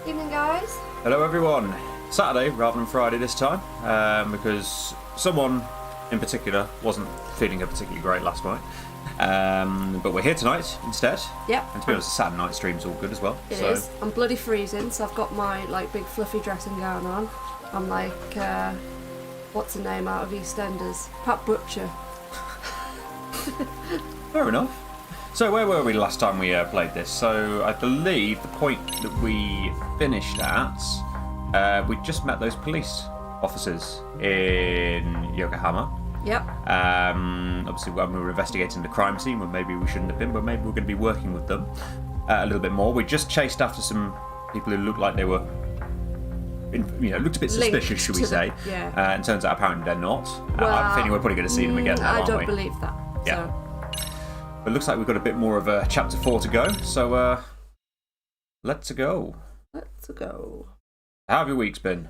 Evening, guys. Hello, everyone. Saturday rather than Friday this time, because someone in particular wasn't feeling particularly great last night. But we're here tonight instead. Yep. And to be honest, the Saturday night stream's all good as well. It is. I'm bloody freezing, so I've got my big fluffy dressing gown on. I'm like, what's her name out of EastEnders? Pat Butcher. Fair enough. So where were we last time we played this? So I believe the point that we finished at, we just met those police officers in Yokohama. Yep. Obviously, when we were investigating the crime scene, well, maybe we shouldn't have been, but maybe we're going to be working with them a little bit more. We just chased after some people who looked like they were, looked a bit suspicious, should we say? Yeah. And turns out apparently they're not. Well, I think we're probably going to see them again now, I aren't don't we? believe that. Yeah. So. But it looks like we've got a bit more of a chapter 4 to go, so let's go. Let's go. How have your weeks been?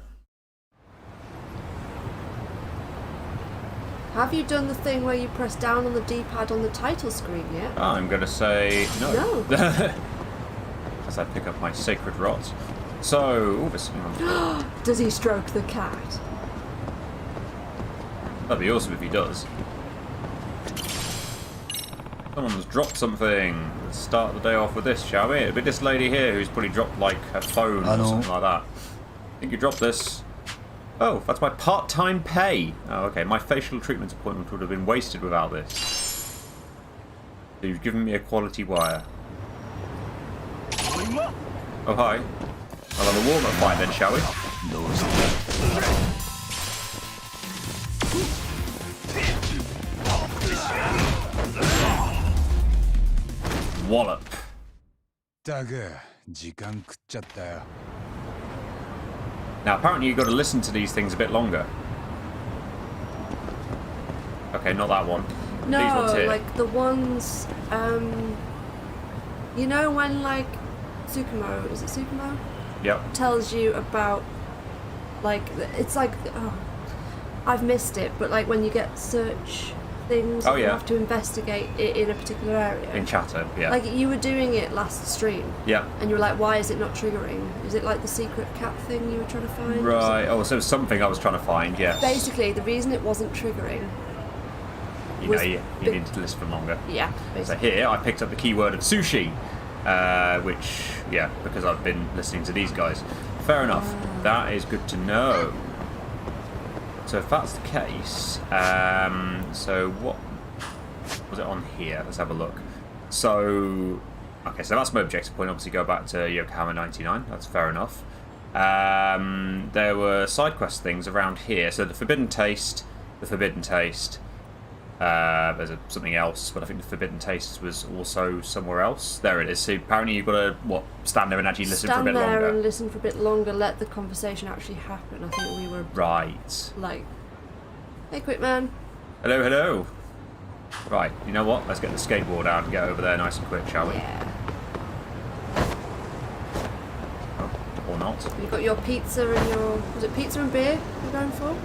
Have you done the thing where you press down on the D-pad on the title screen yet? I'm going to say no. No. As I pick up my sacred rot. So, Does he stroke the cat? That'd be awesome if he does. Someone's dropped something. Let's start the day off with this, shall we? It'll be this lady here who's probably dropped like her phone or something like that. I think you dropped this. Oh, that's my part-time pay. Oh, okay. My facial treatment appointment would have been wasted without this. So you've given me a quality wire. Oh, hi. I'll have a warm-up fight then, shall we? Wallop. Now, apparently you've got to listen to these things a bit longer. Okay, not that one. No, these ones here. like the ones, you know when like Tsukumo, is it Tsukumo? Yep. Tells you about, like, it's like, oh, I've missed it, but like when you get search things, you have to investigate it in a particular area. In chatter, yeah. Like you were doing it last stream. Yeah. And you were like, why is it not triggering? Is it like the secret cat thing you were trying to find? Right. Oh, so it was something I was trying to find, yes. Basically, the reason it wasn't triggering. You needed to listen for longer. Yeah, basically. So here, I picked up the keyword of sushi, which, yeah, because I've been listening to these guys. Fair enough. That is good to know. So if that's the case, so what was it on here? Let's have a look. So, okay, so that's my objective point. Obviously, go back to Yokohama 99. That's fair enough. There were side quest things around here. So the Forbidden Taste. There's something else, but I think the Forbidden Taste was also somewhere else. There it is. So apparently you've got to, stand there and actually listen for a bit longer. Stand there and listen for a bit longer, let the conversation actually happen. I think we were... Right. Like, hey, Quickman. Hello, hello. Right, you know what? Let's get the skateboard out and get over there nice and quick, shall we? Yeah. Oh, or not. You've got your pizza and your... Was it pizza and beer you're going for?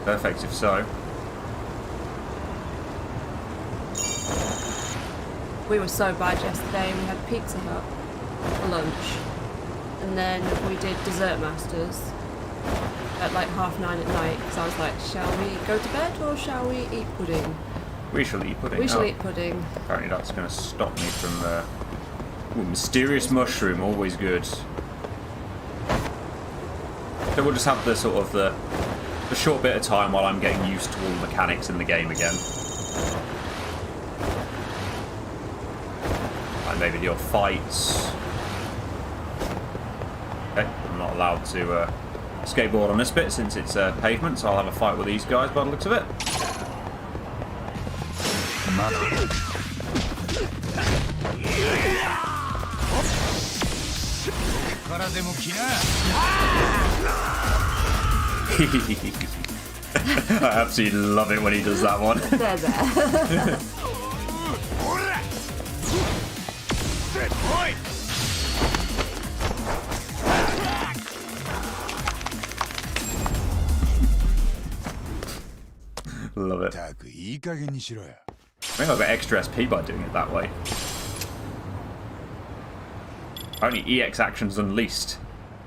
Perfect, if so. We were so bad yesterday. We had Pizza Hut for lunch, and then we did Dessert Masters at like 9:30 at night. Because I was like, shall we go to bed or shall we eat pudding? We shall eat pudding. We shall eat pudding. Apparently that's going to stop me from... mysterious mushroom, always good. So we'll just have the sort of the short bit of time while I'm getting used to all the mechanics in the game again. Maybe the odd fights. Okay, I'm not allowed to skateboard on this bit since it's pavement, so I'll have a fight with these guys by the looks of it. I absolutely love it when he does that one. There. Love it. I think I got extra SP by doing it that way. Only EX actions unleashed.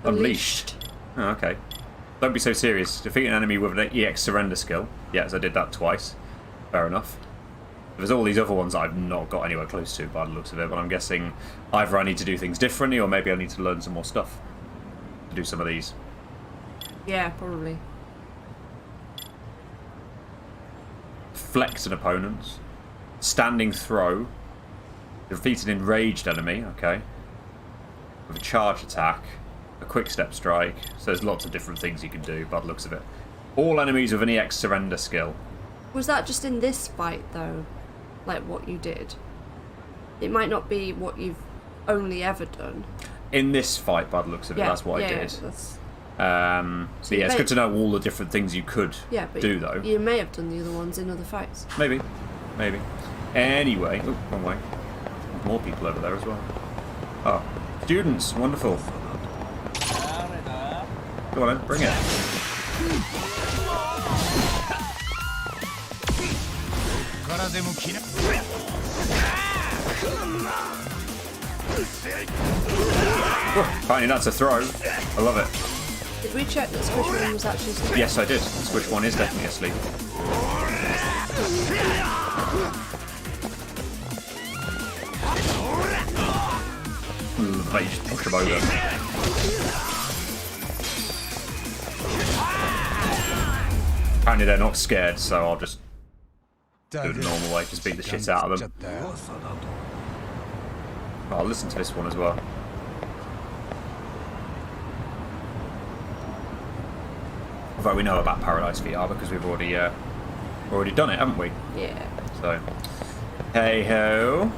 Unleashed. Oh, okay. Don't be so serious. Defeat an enemy with an EX surrender skill. Yes, I did that twice. Fair enough. There's all these other ones that I've not got anywhere close to by the looks of it, but I'm guessing either I need to do things differently or maybe I need to learn some more stuff to do some of these. Yeah, probably. Flex an opponent. Standing throw. Defeat an enraged enemy, okay. With a charge attack. A quick step strike. So there's lots of different things you can do by the looks of it. All enemies with an EX surrender skill. Was that just in this fight, though? Like, what you did? It might not be what you've only ever done. In this fight, by the looks of it, that's what I did. That's... So yeah, it's good to know all the different things you could do, though. You may have done the other ones in other fights. Maybe. Maybe. Anyway. Oh, wrong way. More people over there as well. Oh. Students. Wonderful. Go on then. Bring it. Oh, finally, that's a throw. I love it. Did we check that Squish 1 was actually asleep? Yes, I did. Squish 1 is definitely asleep. But you just push him over. Apparently they're not scared, so I'll just do it the normal way, just beat the shit out of them. Oh, I'll listen to this one as well. Although we know about Paradise VR because we've already done it, haven't we? Yeah. So, hey ho.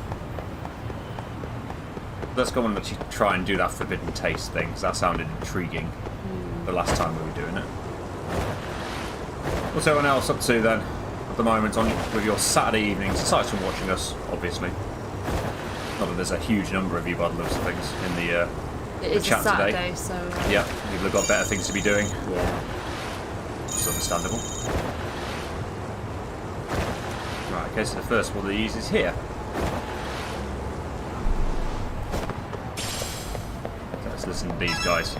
Let's go and actually try and do that forbidden taste thing, because that sounded intriguing the last time we were doing it. What's everyone else up to then, at the moment, with your Saturday evenings, aside from watching us, obviously? Not that there's a huge number of you by the looks of things in the chat a Saturday, today. So... Yeah, people have got better things to be doing. Yeah. It's understandable. Right, okay, so the first one of these is here. Let's listen to these guys.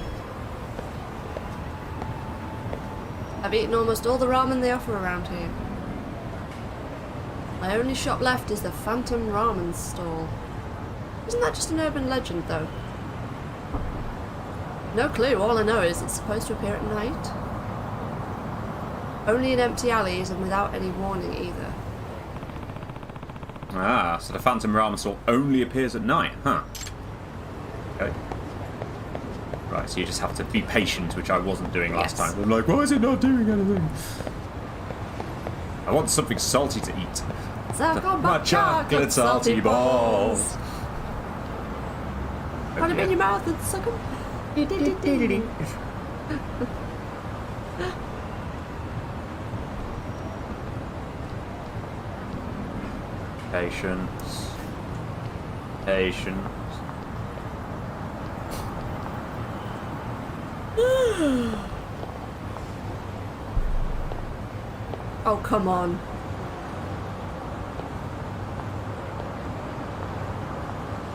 I've eaten almost all the ramen they offer around here. My only shop left is the Phantom Ramen stall. Isn't that just an urban legend, though? No clue, all I know is it's supposed to appear at night. Only in empty alleys and without any warning either. Ah, so the Phantom Ramen stall only appears at night, huh? Okay. Right, so you just have to be patient, which I wasn't doing last time. I'm like, why is it not doing anything? I want something salty to eat. Suck on my chocolate salty balls. Put them in your mouth and suck them. Patience. Patience. Oh, come on.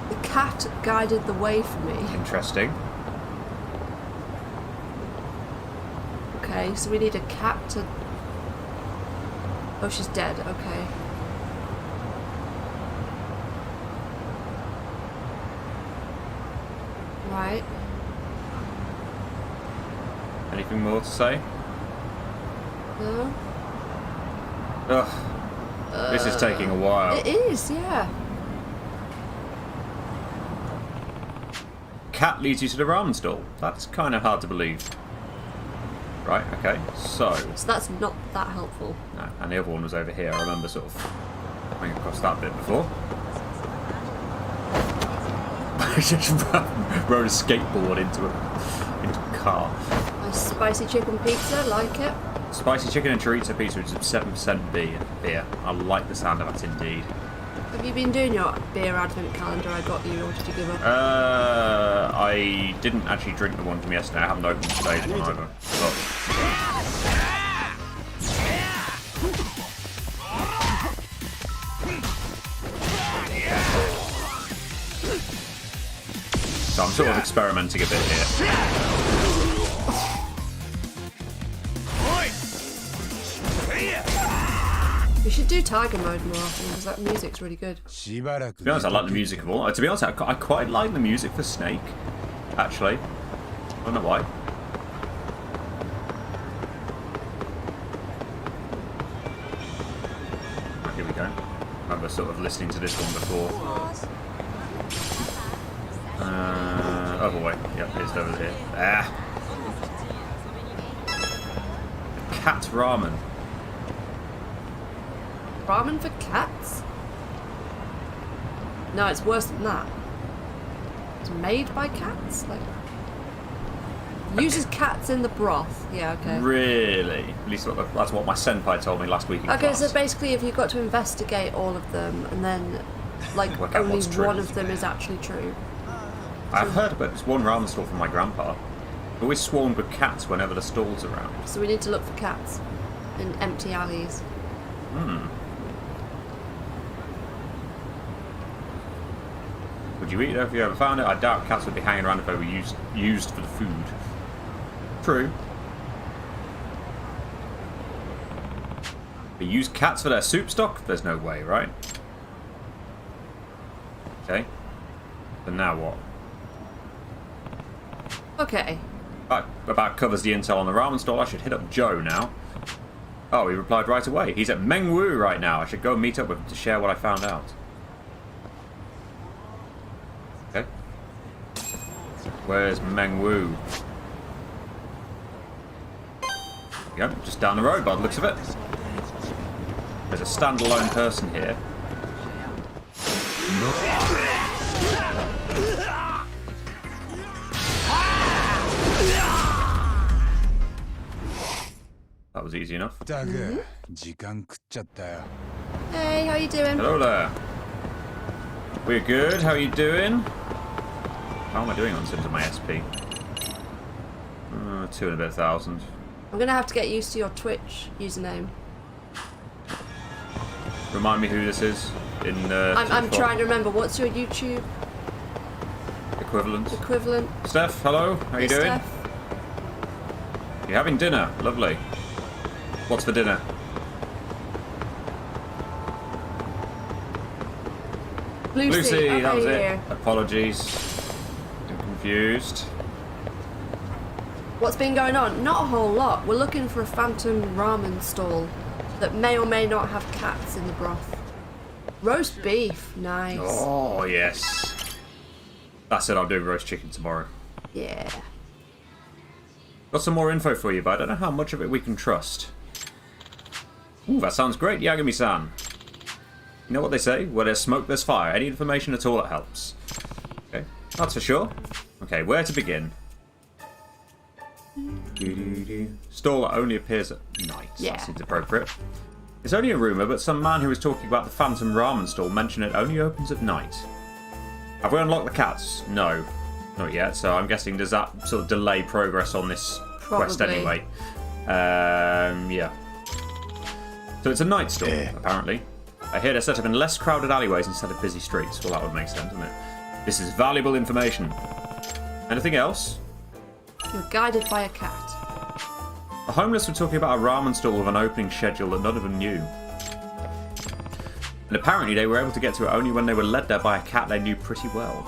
The cat guided the way for me. Interesting. Okay, so we need a cat to... Oh, she's dead. Okay. Right. Anything more to say? No? Ugh. This is taking a while. It is, yeah. Cat leads you to the ramen stall. That's kind of hard to believe. Right, okay. So that's not that helpful. No, and the other one was over here. I remember sort of coming across that bit before. I just rode a skateboard into a car. A spicy chicken pizza, like it. Spicy chicken and chorizo pizza, which is 7% beer. I like the sound of that indeed. Have you been doing your beer advent calendar I got you, or did you give up? I didn't actually drink the one from yesterday. I haven't opened today's one either. So I'm sort of experimenting a bit here. We should do tiger mode more often because that music's really good. To be honest, I like the music of all. To be honest, I quite like the music for Snake, actually. I don't know why. Right, here we go. I remember sort of listening to this one before. Other way. Yep, it's over here. Ah! Cat ramen. Ramen for cats? No, it's worse than that. It's made by cats? Like, uses cats in the broth. Yeah, okay. Really? At least that's what my senpai told me last week in Okay, class. so basically if you've got to investigate all of them and then, like, Work out only what's true. one of them is actually true. I've heard about this one ramen stall from my grandpa. Always swarmed with cats whenever the stall's around. So we need to look for cats in empty alleys. Would you eat it if you ever found it? I doubt cats would be hanging around if they were used for the food. True. They use cats for their soup stock? There's no way, right? Okay. But now what? Okay. That about covers the intel on the ramen stall. I should hit up Joe now. Oh, he replied right away. He's at Mengwu right now. I should go meet up with him to share what I found out. Okay. Where's Mengwu? There we go, just down the road by the looks of it. There's a standalone person here. That was easy enough. Hey, how you doing? Hello there. We're good. How are you doing? How am I doing on terms of my SP? 2 and a bit thousand. I'm gonna have to get used to your Twitch username. Remind me who this is in I'm trying to remember. What's your YouTube equivalent? Steph, hello. How you doing? Steph? You're having dinner. Lovely. What's for dinner? Lucy, that was it. Apologies. I'm confused. What's been going on? Not a whole lot. We're looking for a phantom ramen stall that may or may not have cats in the broth. Roast beef, nice. Oh, yes. That's it, I'll do roast chicken tomorrow. Yeah. Got some more info for you, but I don't know how much of it we can trust. Ooh, that sounds great, Yagami-san. You know what they say? Where there's smoke, there's fire. Any information at all that helps. Okay, that's for sure. Okay, where to begin? Stall that only appears at night. Yeah. That seems appropriate. It's only a rumour, but some man who was talking about the phantom ramen stall mentioned it only opens at night. Have we unlocked the cats? No. Not yet, so I'm guessing does that sort of delay progress on this quest anyway? Yeah. So it's a night stall, apparently. I hear they're set up in less crowded alleyways instead of busy streets. Well, that would make sense, wouldn't it? This is valuable information. Anything else? You're guided by a cat. The homeless were talking about a ramen stall with an opening schedule that none of them knew. And apparently they were able to get to it only when they were led there by a cat they knew pretty well.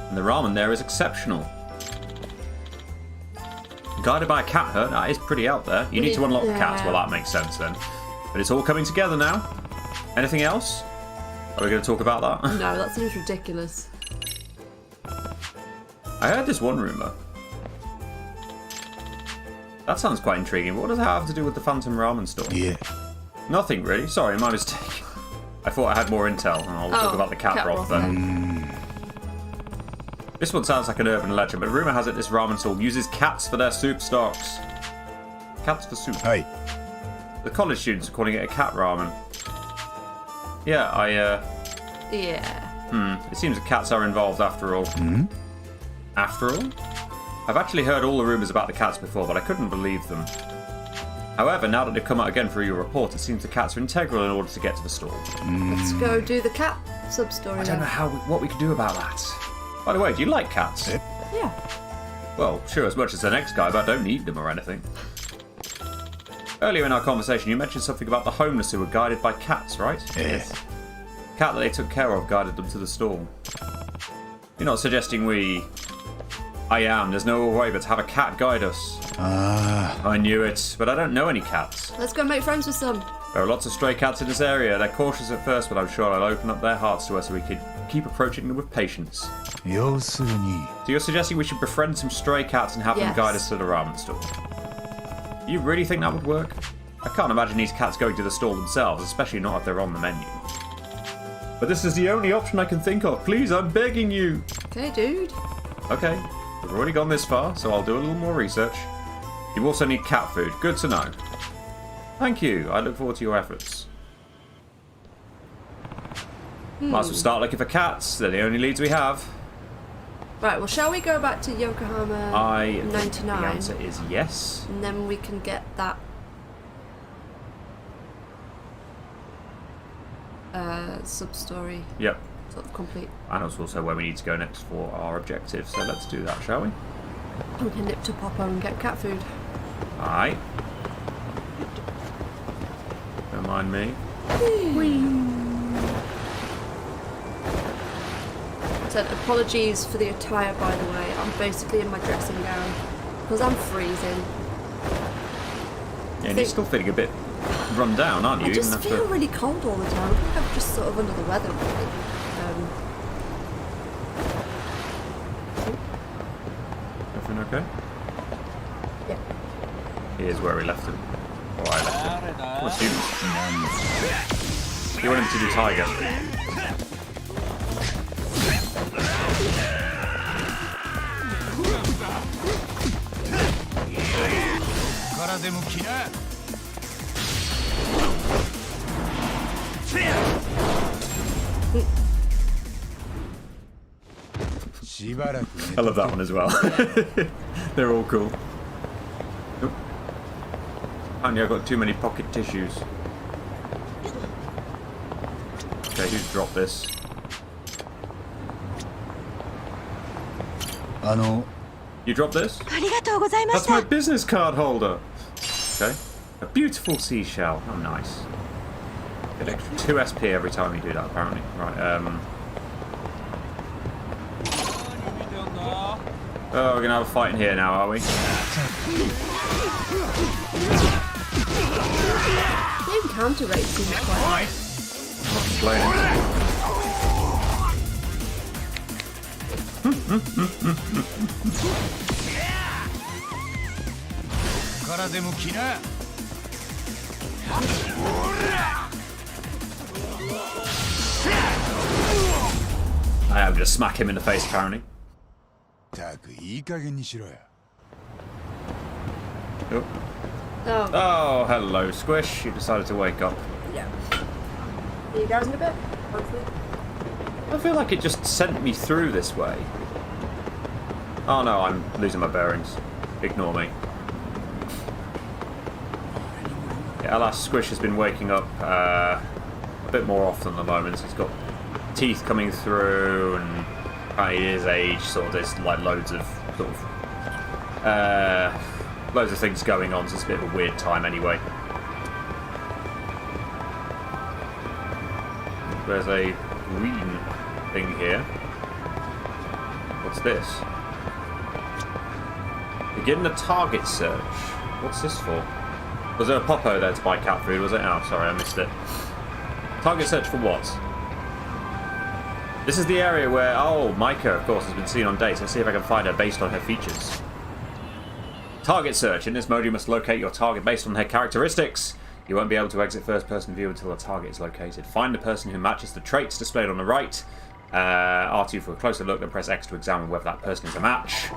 And the ramen there is exceptional. Guided by a cat herd, that is pretty out there. You need to unlock the cats. Well, that makes sense then. But it's all coming together now. Anything else? Are we going to talk about that? No, that seems ridiculous. I heard this one rumour. That sounds quite intriguing. What does that have to do with the phantom ramen store? Yeah. Nothing really. Sorry, my mistake. I thought I had more intel. I'll talk about the cat broth then. This one sounds like an urban legend, but rumour has it this ramen stall uses cats for their soup stocks. Cats for soup. Hey. The college students are calling it a cat ramen. Yeah, Yeah. It seems that cats are involved after all. After all? I've actually heard all the rumours about the cats before, but I couldn't believe them. However, now that they've come out again through your report, it seems the cats are integral in order to get to the stall. Let's go do the cat sub-story. I don't know what we can do about that. By the way, do you like cats? Yeah. Well, sure, as much as the next guy, but I don't need them or anything. Earlier in our conversation, you mentioned something about the homeless who were guided by cats, right? Yes. The cat that they took care of guided them to the stall. You're not suggesting we... I am. There's no way but to have a cat guide us. I knew it, but I don't know any cats. Let's go make friends with some. There are lots of stray cats in this area. They're cautious at first, but I'm sure I'll open up their hearts to us so we can keep approaching them with patience. 要するに So you're suggesting we should befriend some stray cats and have them Yes. guide us to the ramen store? You really think that would work? I can't imagine these cats going to the store themselves, especially not if they're on the menu. But this is the only option I can think of. Please, I'm begging you. Okay, dude. Okay, we've already gone this far, so I'll do a little more research. You also need cat food. Good to know. Thank you. I look forward to your efforts. Might as well start looking for cats. They're the only leads we have. Right, well, shall we go back to Yokohama I think 99? the answer is yes. And then we can get that sub-story Yep. sort of complete. And it's also where we need to go next for our objective. So let's do that, shall we? We can nip to Popo and get cat food. Alright. Don't mind me. Said apologies for the attire, by the way. I'm basically in my dressing gown because I'm freezing. Yeah, and you're still feeling a bit run down, aren't you? I just Even feel after... really cold all the time. I think I'm just sort of under the weather, really. Everything okay? Yeah. Here's where we left him. Or I left him. What's you? You want him to do tiger. I love that one as well. They're all cool. Oop. Apparently I've got too many pocket tissues. Okay, who's dropped this? You dropped this? That's my business card holder. Okay. A beautiful seashell. Oh, nice. Get extra 2 SP every time you do that, apparently. Right, Oh, we're gonna have a fight in here now, are we? The encounter rate seems quite high. Not complaining. I am gonna smack him in the face, apparently. Oh. Oh, Oh, hello, Squish. You decided to wake up. yeah. Are you guys in a bit? Hopefully. I feel like it just sent me through this way. Oh no, I'm losing my bearings. Ignore me. Yeah, alas, Squish has been waking up a bit more often at the moment. He's got teeth coming through, and apparently his age, sort of, there's like loads of things going on, so it's a bit of a weird time anyway. There's a green thing here. What's this? Begin the target search. What's this for? Was there a Popo there to buy cat food, was it? Oh, sorry, I missed it. Target search for what? This is the area where, oh, Micah, of course, has been seen on dates. Let's see if I can find her based on her features. Target search. In this mode, you must locate your target based on their characteristics. You won't be able to exit first-person view until the target is located. Find the person who matches the traits displayed on the right. R2 for a closer look, then press X to examine whether that person is a match.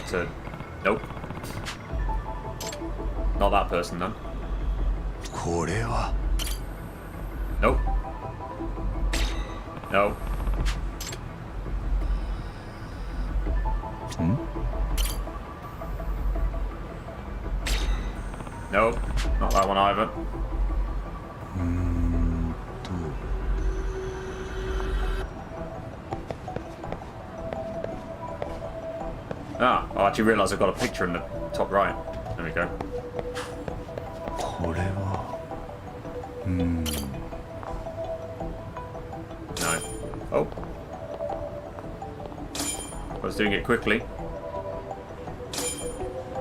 So, nope. Not that person, then. Nope. No. Nope. on, Ivan. Ah, I actually realised I've got a picture in the top right. There we go. No. Oh. I was doing it quickly.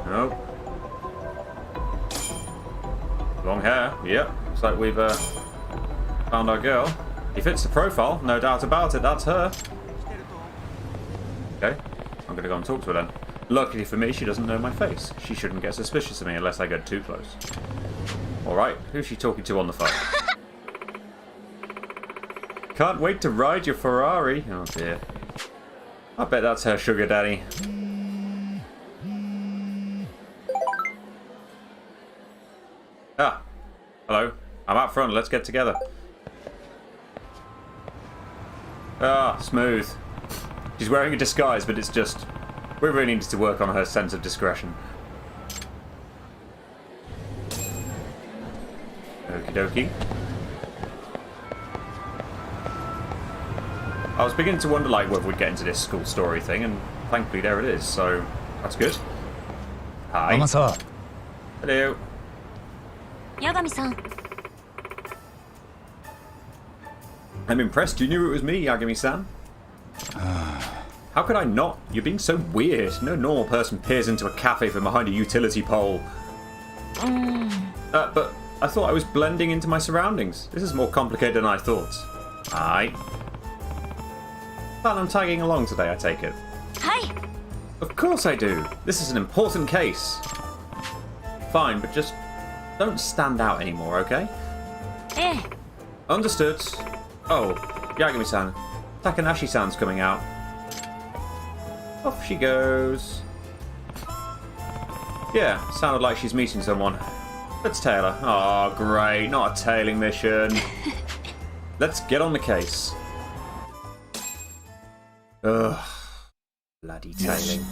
Nope. Long hair. Yep. Looks like we've found our girl. He fits the profile, no doubt about it. That's her. Okay. I'm going to go and talk to her then. Luckily for me, she doesn't know my face. She shouldn't get suspicious of me unless I get too close. Alright, who's she talking to on the phone? Can't wait to ride your Ferrari. Oh dear. I bet that's her sugar daddy. Ah. Hello. I'm out front. Let's get together. Ah, smooth. She's wearing a disguise, but it's just... We really need to work on her sense of discretion. Okie dokie. I was beginning to wonder, like, whether we'd get into this school story thing, and thankfully there it is, so that's good. Hi. Hello. Yagami-san. I'm impressed you knew it was me, Yagami-san. How could I not? You're being so weird. No normal person peers into a cafe from behind a utility pole. But I thought I was blending into my surroundings. This is more complicated than I thought. Aye. Plan on tagging along today, I take it. Hi. Of course I do. This is an important case. Fine, but just don't stand out anymore, okay? Understood. Oh, Yagami-san. Takanashi-san's coming out. Off she goes. Yeah, sounded like she's meeting someone. Let's tail her. Oh, great. Not a tailing mission. Let's get on the case. Ugh. Bloody tailing.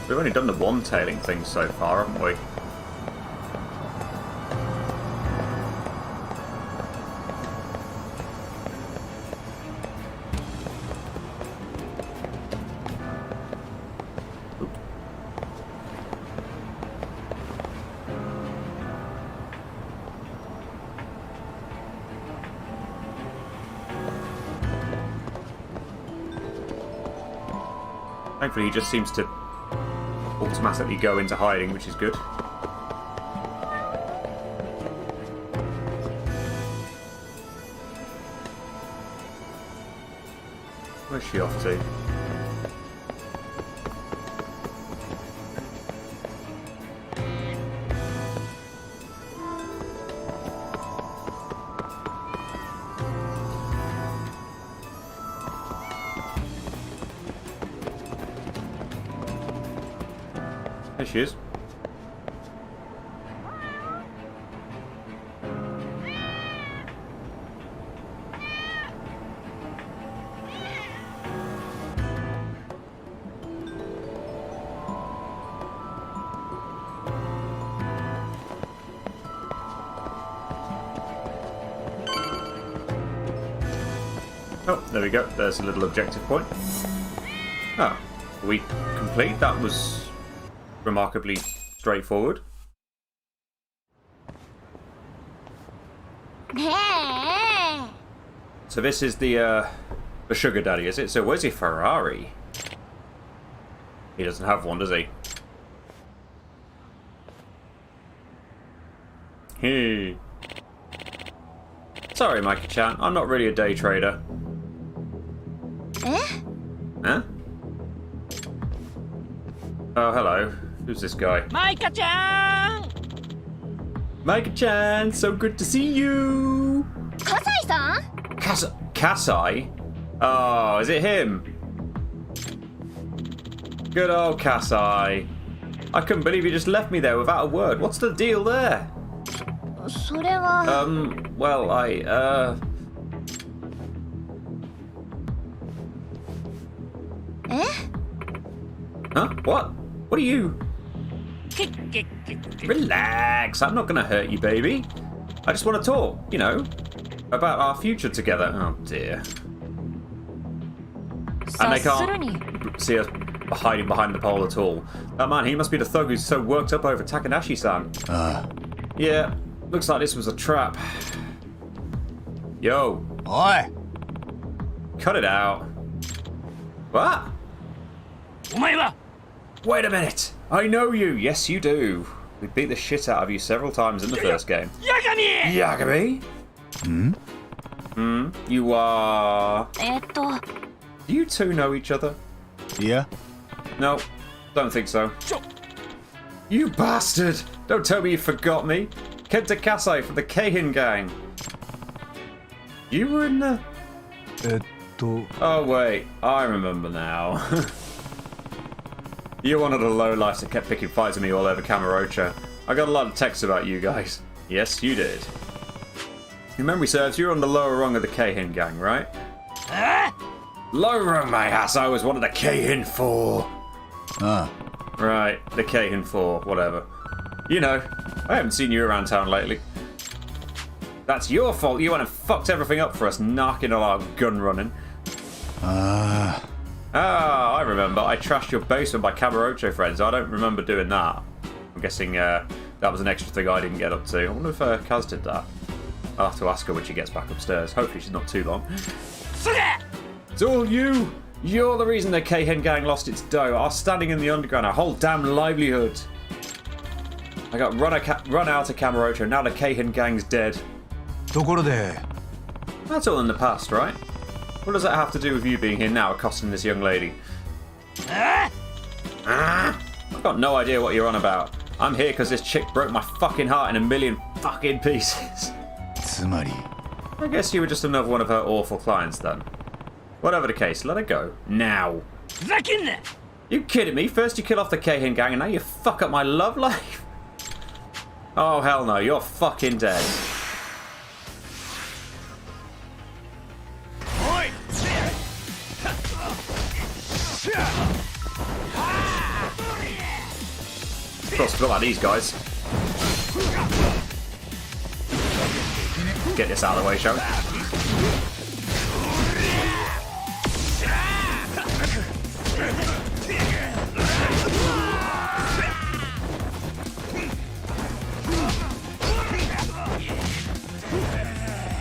We've only done the one tailing thing so far, haven't we? Thankfully, he just seems to automatically go into hiding, which is good. Where's she off to? There she is. Oh, there we go. There's a little objective point. Oh, are we complete? That was remarkably straightforward. So this is the sugar daddy, is it? So where's your Ferrari? He doesn't have one, does he? Hey. Sorry, Mikey-chan. I'm not really a day trader. Huh? Oh, hello. Who's this guy? Micah-chan! Micah-chan, so good to see you! Kasai-san? Kasai? Oh, is it him? Good old Kasai. I couldn't believe you just left me there without a word. What's the deal there? それは Well, Huh? What? What are you? Relax. I'm not going to hurt you, baby. I just want to talk, you know, about our future together. Oh, dear. And they 察するに can't see us hiding behind the pole at all. Oh, man, he must be the thug who's so worked up over Takanashi-san. Yeah, looks like this was a trap. Yo. Oi! Cut it out. What? お前は Wait a minute. I know you. Yes, you do. We beat the shit out of you several times in the first game. Yagami! Yagami? You are... と Do you two know each other? Yeah? No, don't think so. You bastard! Don't tell me you forgot me. Kenta Kasai from the Keihin gang. You were in the... Oh, wait. I remember now. You're one of the lowlifes that kept picking fights with me all over Kamurocho. I got a lot of texts about you guys. Yes, you did. If memory serves, you were on the lower rung of the Keihin gang, right? Low rung, my ass. I was one of the Keihin 4. Right, the Keihin 4, whatever. You know, I haven't seen you around town lately. That's your fault. You went and fucked everything up for us, knocking all our gun running. Ah, I remember. I trashed your basement by Kamurocho friends. I don't remember doing that. I'm guessing that was an extra thing I didn't get up to. I wonder if Kaz did that. I'll have to ask her when she gets back upstairs. Hopefully she's not too long. It's all you! You're the reason the Keihin gang lost its dough. I was standing in the underground, our whole damn livelihood. I got run out of Kamurocho, now the Keihin gang's dead. ところで That's all in the past, right? What does that have to do with you being here now accosting this young lady? I've got no idea what you're on about. I'm here because this chick broke my fucking heart in a million fucking pieces. つまり I guess you were just another one of her awful clients then. Whatever the case, let her go. Now. ふざけんな You kidding me? First you kill off the Keihin gang and now you fuck up my love life? Oh hell no, you're fucking dead. おい Of course, forgot about these guys. Get this out of the way, shall we?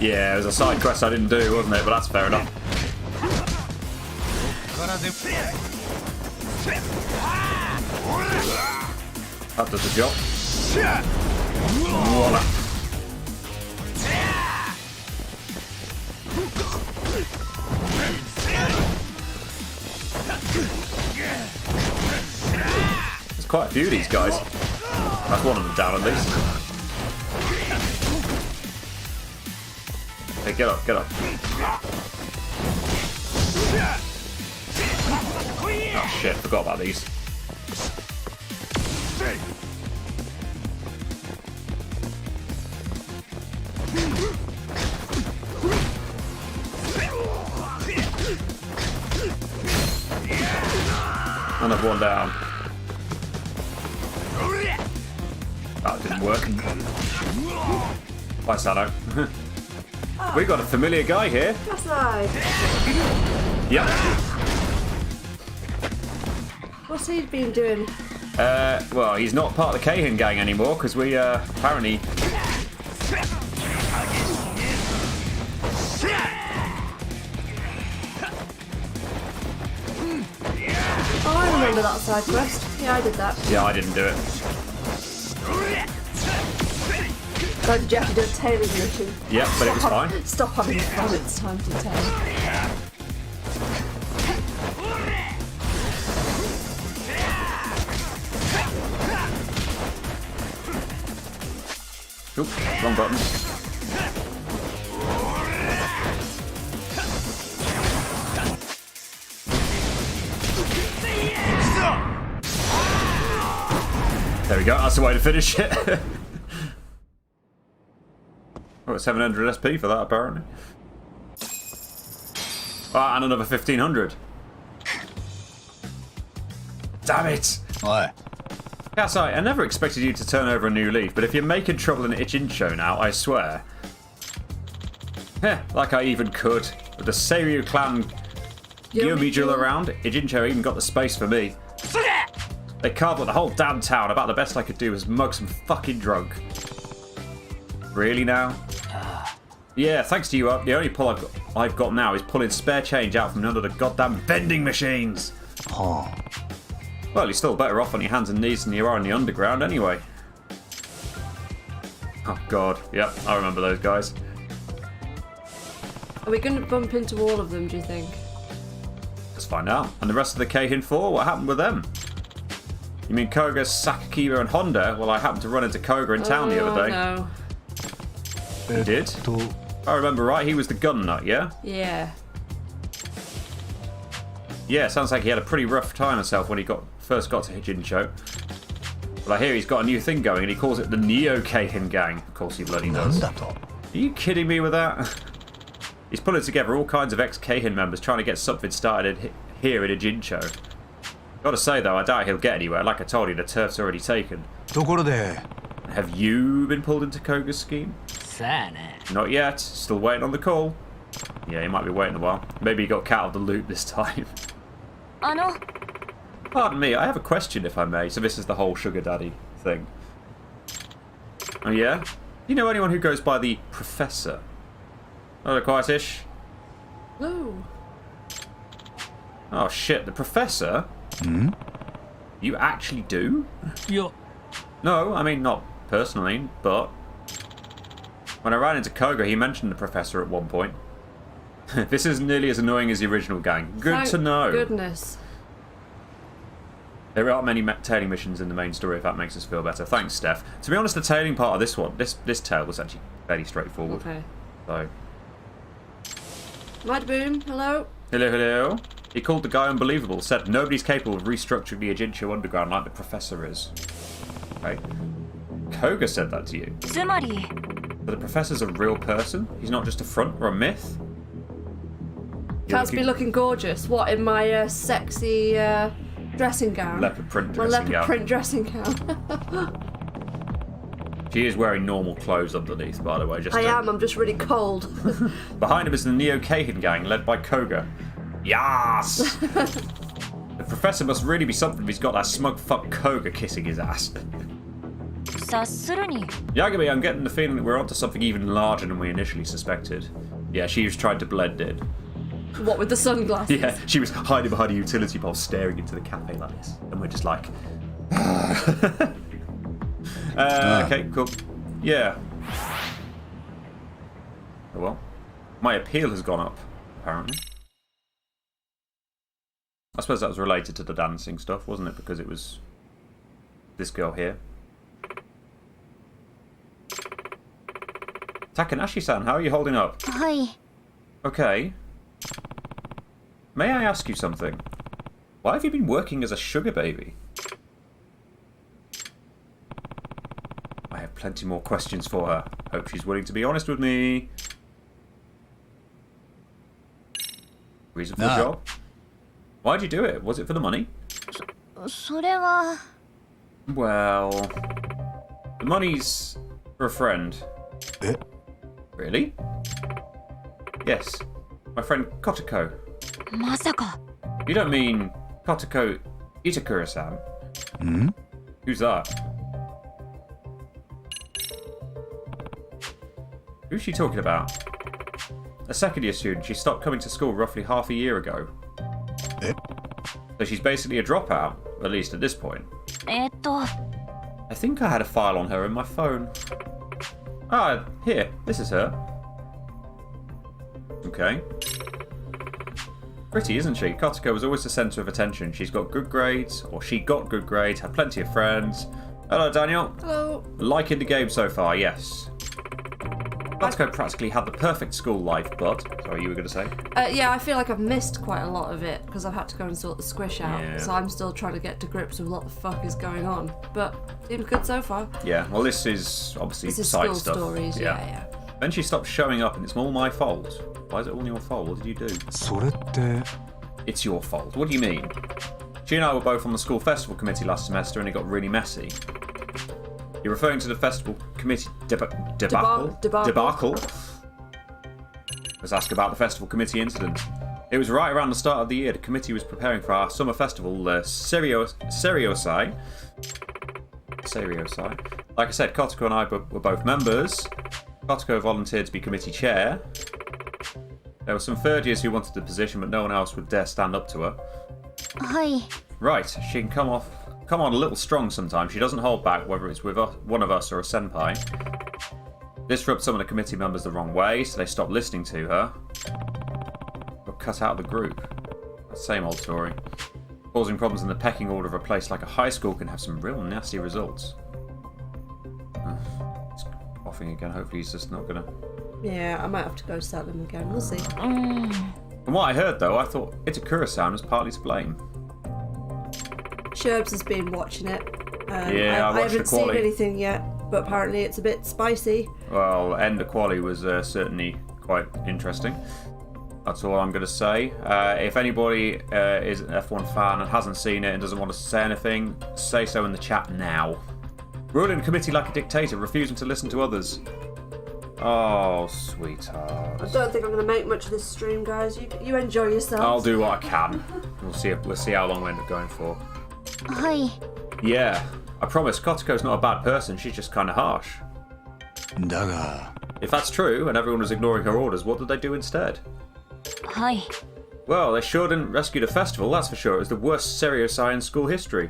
Yeah, it was a side quest I didn't do, wasn't it? But that's fair enough. からで That does the job. Voila. There's quite a few of these guys. That's one of them down at least. Hey, get up, get up. Oh shit, forgot about these. Another one down. That didn't work. Bye, Sano. We got a familiar guy here. Kasai! Yep. What's he been doing? Well, he's not part of the Keihin gang anymore because we apparently. Oh, I remember that side quest. Yeah, I did that. Yeah, I didn't do it. Oh, did you have to do a tailing mission? Yep, but it was fine. Stop having fun, it's time to tail. Oop, wrong button. There we go. That's the way to finish it. Oh, 700 SP for that, apparently. Ah, and another 1500. Damn it! Oi. Kasai, I never expected you to turn over a new leaf, but if you're making trouble in Ijincho now, I swear. Heh, like I even could. With the Seiryu clan Vigil around, Ijincho even got the space for me. They carved up the whole damn town. About the best I could do was mug some fucking drunk. Really now? Yeah, thanks to you, the only pull I've got now is pulling spare change out from under the goddamn vending machines. Huh. Well, you're still better off on your hands and knees than you are in the underground anyway. Oh god, yep, I remember those guys. Are we going to bump into all of them, do you think? Let's find out. And the rest of the Keihin 4, what happened with them? You mean Koga, Sakakiba and Honda? Well, I happened to run into Koga in town the other day. No. You did? If I remember right, he was the gun nut, yeah? Yeah. Yeah, sounds like he had a pretty rough time himself when he first got to Ijincho. But I hear he's got a new thing going and he calls it the Neo Keihin Gang. Of course he bloody does. Are you kidding me with that? He's pulling together all kinds of ex-Keihin members trying to get something started here in Ijincho. Gotta say though, I doubt he'll get anywhere. Like I told you, the turf's already taken. Have you been pulled into Koga's scheme? Not yet. Still waiting on the call. Yeah, he might be waiting a while. Maybe he got cat out of the loop this time. Pardon me, I have a question if I may. So this is the whole sugar daddy thing. Oh yeah? Do you know anyone who goes by the Professor? Oh, quietish. No. Oh shit, the Professor? Hmm? You actually do? Yeah. No, I mean not personally, but when I ran into Koga, he mentioned the Professor at one point. This isn't nearly as annoying as the original gang. Good to know. Goodness. There aren't many tailing missions in the main story, if that makes us feel better. Thanks, Steph. To be honest, the tailing part of this one, this tale was actually fairly straightforward. Okay. So. Mud Boom, hello? Hello, hello. He called the guy unbelievable, said nobody's capable of restructuring the Ijincho underground like the Professor is. Right? Koga said that to you. But the Professor's a real person? He's not just a front or a myth? Can't be looking gorgeous. What, in my sexy dressing gown? Leopard print My dressing leopard gown. print dressing gown. She is wearing normal clothes underneath, by the way. I am, I'm just really cold. Behind him is the Neo Keihin gang, led by Koga. Yas! The Professor must really be something if he's got that smug fuck Koga kissing his ass. Yagami, I'm getting the feeling that we're onto something even larger than we initially suspected. Yeah, she was trying to blend in. What, with the sunglasses? Yeah, she was hiding behind a utility pole staring into the cafe like this. And we're just like... Okay, cool. Yeah. Oh well. My appeal has gone up, apparently. I suppose that was related to the dancing stuff, wasn't it? Because it was this girl here. Takanashi-san, how are you holding up? Hi. Okay. May I ask you something? Why have you been working as a sugar baby? I have plenty more questions for her. Hope she's willing to be honest with me. Reason for the job? Why'd you do it? Was it for the money? それは Well... The money's for a friend. Eh? Really? Yes. My friend Kotoko. まさか You don't mean Kotoko Itakura-san? Hmm? Who's that? Who's she talking about? A second year student. She stopped coming to school roughly half a year ago. Eh? So she's basically a dropout, at least at this point. I think I had a file on her in my phone. Ah, here. This is her. Okay. Pretty, isn't she? Kotoko was always the centre of attention. She's got good grades, or she got good grades, had plenty of friends. Hello, Daniel. Hello. Liking the game so far, yes. Katsuko practically had the perfect school life, but... Sorry, you were going to say? Yeah, I feel like I've missed quite a lot of it because I've had to go and sort the Squish out. Yeah. So I'm still trying to get to grips with what the fuck is going on. But seems good so far. Yeah, well, this is obviously This is side school stuff. stories, yeah. Then she stopped showing up and it's all my fault. Why is it all your fault? What did you do? それって It's your fault. What do you mean? She and I were both on the school festival committee last semester and it got really messy. You're referring to the festival committee debacle? Debacle. Let's ask about the festival committee incident. It was right around the start of the year. The committee was preparing for our summer festival, Seriosai. Like I said, Kotoko and I were both members. Kotoko volunteered to be committee chair. There were some third years who wanted the position, but no one else would dare stand up to her. はい Right, she can come on a little strong sometimes. She doesn't hold back, whether it's with one of us or a senpai. This rubbed some of the committee members the wrong way, so they stopped listening to her. Got cut out of the group. Same old story. Causing problems in the pecking order of a place like a high school can have some real nasty results. He's coughing again. Hopefully he's just not gonna... Yeah, I might have to go settle him again. We'll see. From what I heard, though, I thought Itakura-san was partly to blame. Sherbs has been watching it. Yeah, I watched haven't the quali. seen anything yet, but apparently it's a bit spicy. Well, end the quali was certainly quite interesting. That's all I'm going to say. If anybody is an F1 fan and hasn't seen it and doesn't want to say anything, say so in the chat now. Ruling the committee like a dictator, refusing to listen to others. Oh, sweetheart. I don't think I'm going to make much of this stream, guys. You enjoy yourself. I'll do what I can. We'll see how long we end up going for. はい Yeah, I promise Kotoko's not a bad person, she's just kind of harsh. だが If that's true, and everyone was ignoring her orders, what did they do instead? はい Well, they sure didn't rescue the festival, that's for sure. It was the worst Seriosai in school history.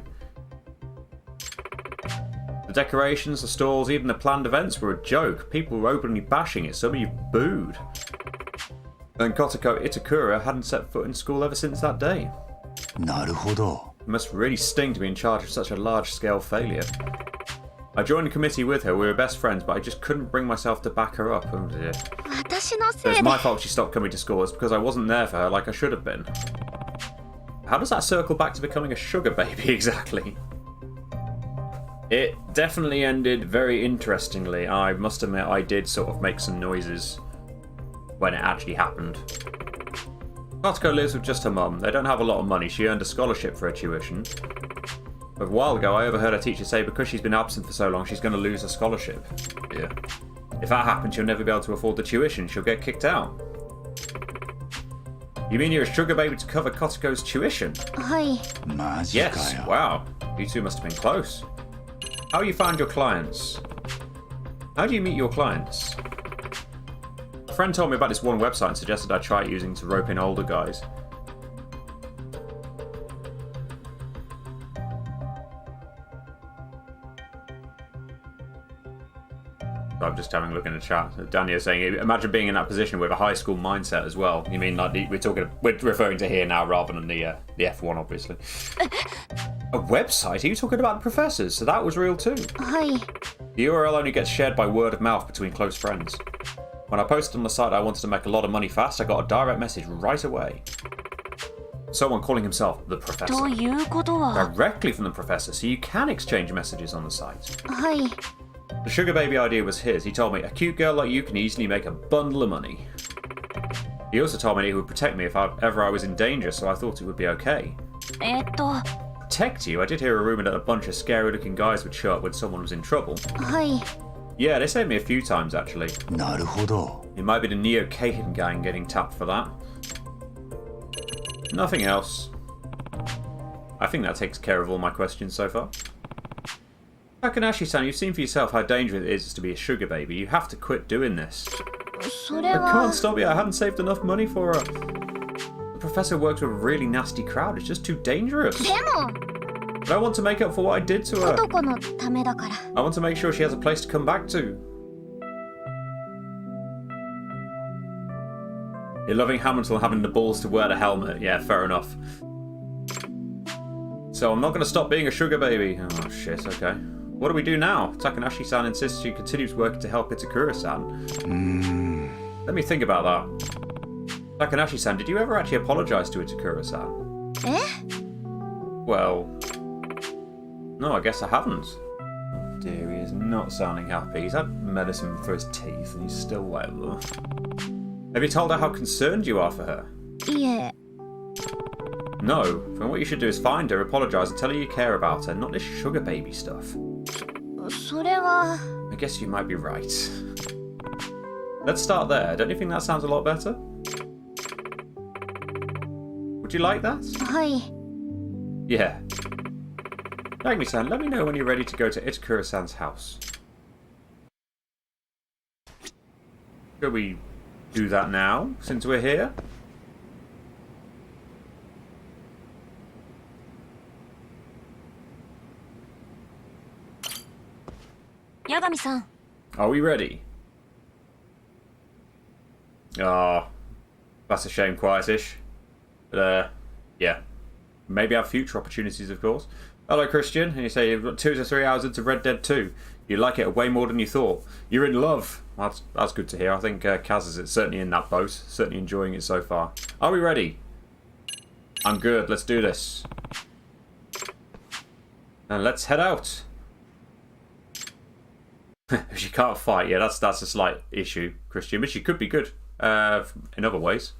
The decorations, the stalls, even the planned events were a joke. People were openly bashing it, some of you booed. And Kotoko Itakura hadn't set foot in school ever since that day. なるほど It must really sting to be in charge of such a large-scale failure. I joined the committee with her, we were best friends, but I just couldn't bring myself to back her up. Oh dear. 私の It せい was で my fault she stopped coming to school. It's because I wasn't there for her like I should have been. How does that circle back to becoming a sugar baby exactly? It definitely ended very interestingly. I must admit I did sort of make some noises when it actually happened. Kotoko lives with just her mum. They don't have a lot of money. She earned a scholarship for her tuition. But a while ago I overheard her teacher say because she's been absent for so long she's going to lose her scholarship. Yeah. If that happens, she'll never be able to afford the tuition. She'll get kicked out. You mean you're a sugar baby to cover Kotoko's tuition? はい マジか Yes. よ Wow. You two must have been close. How you find your clients? How do you meet your clients? A friend told me about this one website and suggested I try it using to rope in older guys. I'm just having a look in the chat. Daniela saying, imagine being in that position with a high school mindset as well. You mean like we're referring to here now rather than the F1, obviously. A website? Are you talking about the professors? So that was real too. はい The URL only gets shared by word of mouth between close friends. When I posted on the site I wanted to make a lot of money fast, I got a direct message right away. Someone calling himself the と professor. いうことは Directly from the professor, so you can exchange messages on the site. はい The sugar baby idea was his. He told me, a cute girl like you can easily make a bundle of money. He also told me he would protect me if ever I was in danger, so I thought it would be okay. と Protect you? I did hear a rumour that a bunch of scary looking guys would show up when someone was in trouble. はい Yeah, they saved me a few times actually. なるほど It might be the Neo Kahin gang getting tapped for that. Nothing else. I think that takes care of all my questions so far. Takanashi-san, you've seen for yourself how dangerous it is to be a sugar baby. You have to quit doing this. それ I は can't stop you. I hadn't saved enough money for her. The professor works with a really nasty crowd. It's just too dangerous. でも But I want to make up for what I did to her. 男のためだから I want to make sure she has a place to come back to. You're loving Hamilton having the balls to wear the helmet. Yeah, fair enough. So I'm not going to stop being a sugar baby. Oh, shit, okay. what do we do now? Takanashi-san insists she continues working to help Itakura-san. Let me think about that. Takanashi-san, did you ever actually apologize to Itakura-san? Eh? Well, no, I guess I haven't. Oh dear, he is not sounding happy. He's had medicine for his teeth and he's still like, ugh. Have you told her how concerned you are for her? Yeah. No. Then what you should do is find her, apologise and tell her you care about her, not this sugar baby stuff. それは I guess you might be right. Let's start there. Don't you think that sounds a lot better? Would you like that? はい。 Yeah. Yagami-san, let me know when you're ready to go to Itakura-san's house. Could we do that now, since we're here? Yagami-san. Are we ready? Ah, that's a shame, Quietish. But, yeah. Maybe have future opportunities, of course. Hello, Christian. And you say you've got 2 to 3 hours into Red Dead 2. You like it way more than you thought. You're in love. That's good to hear. I think Kaz is certainly in that boat. Certainly enjoying it so far. Are we ready? I'm good. Let's do this. And let's head out. She can't fight. Yeah, that's a slight issue, Christian. But she could be good in other ways.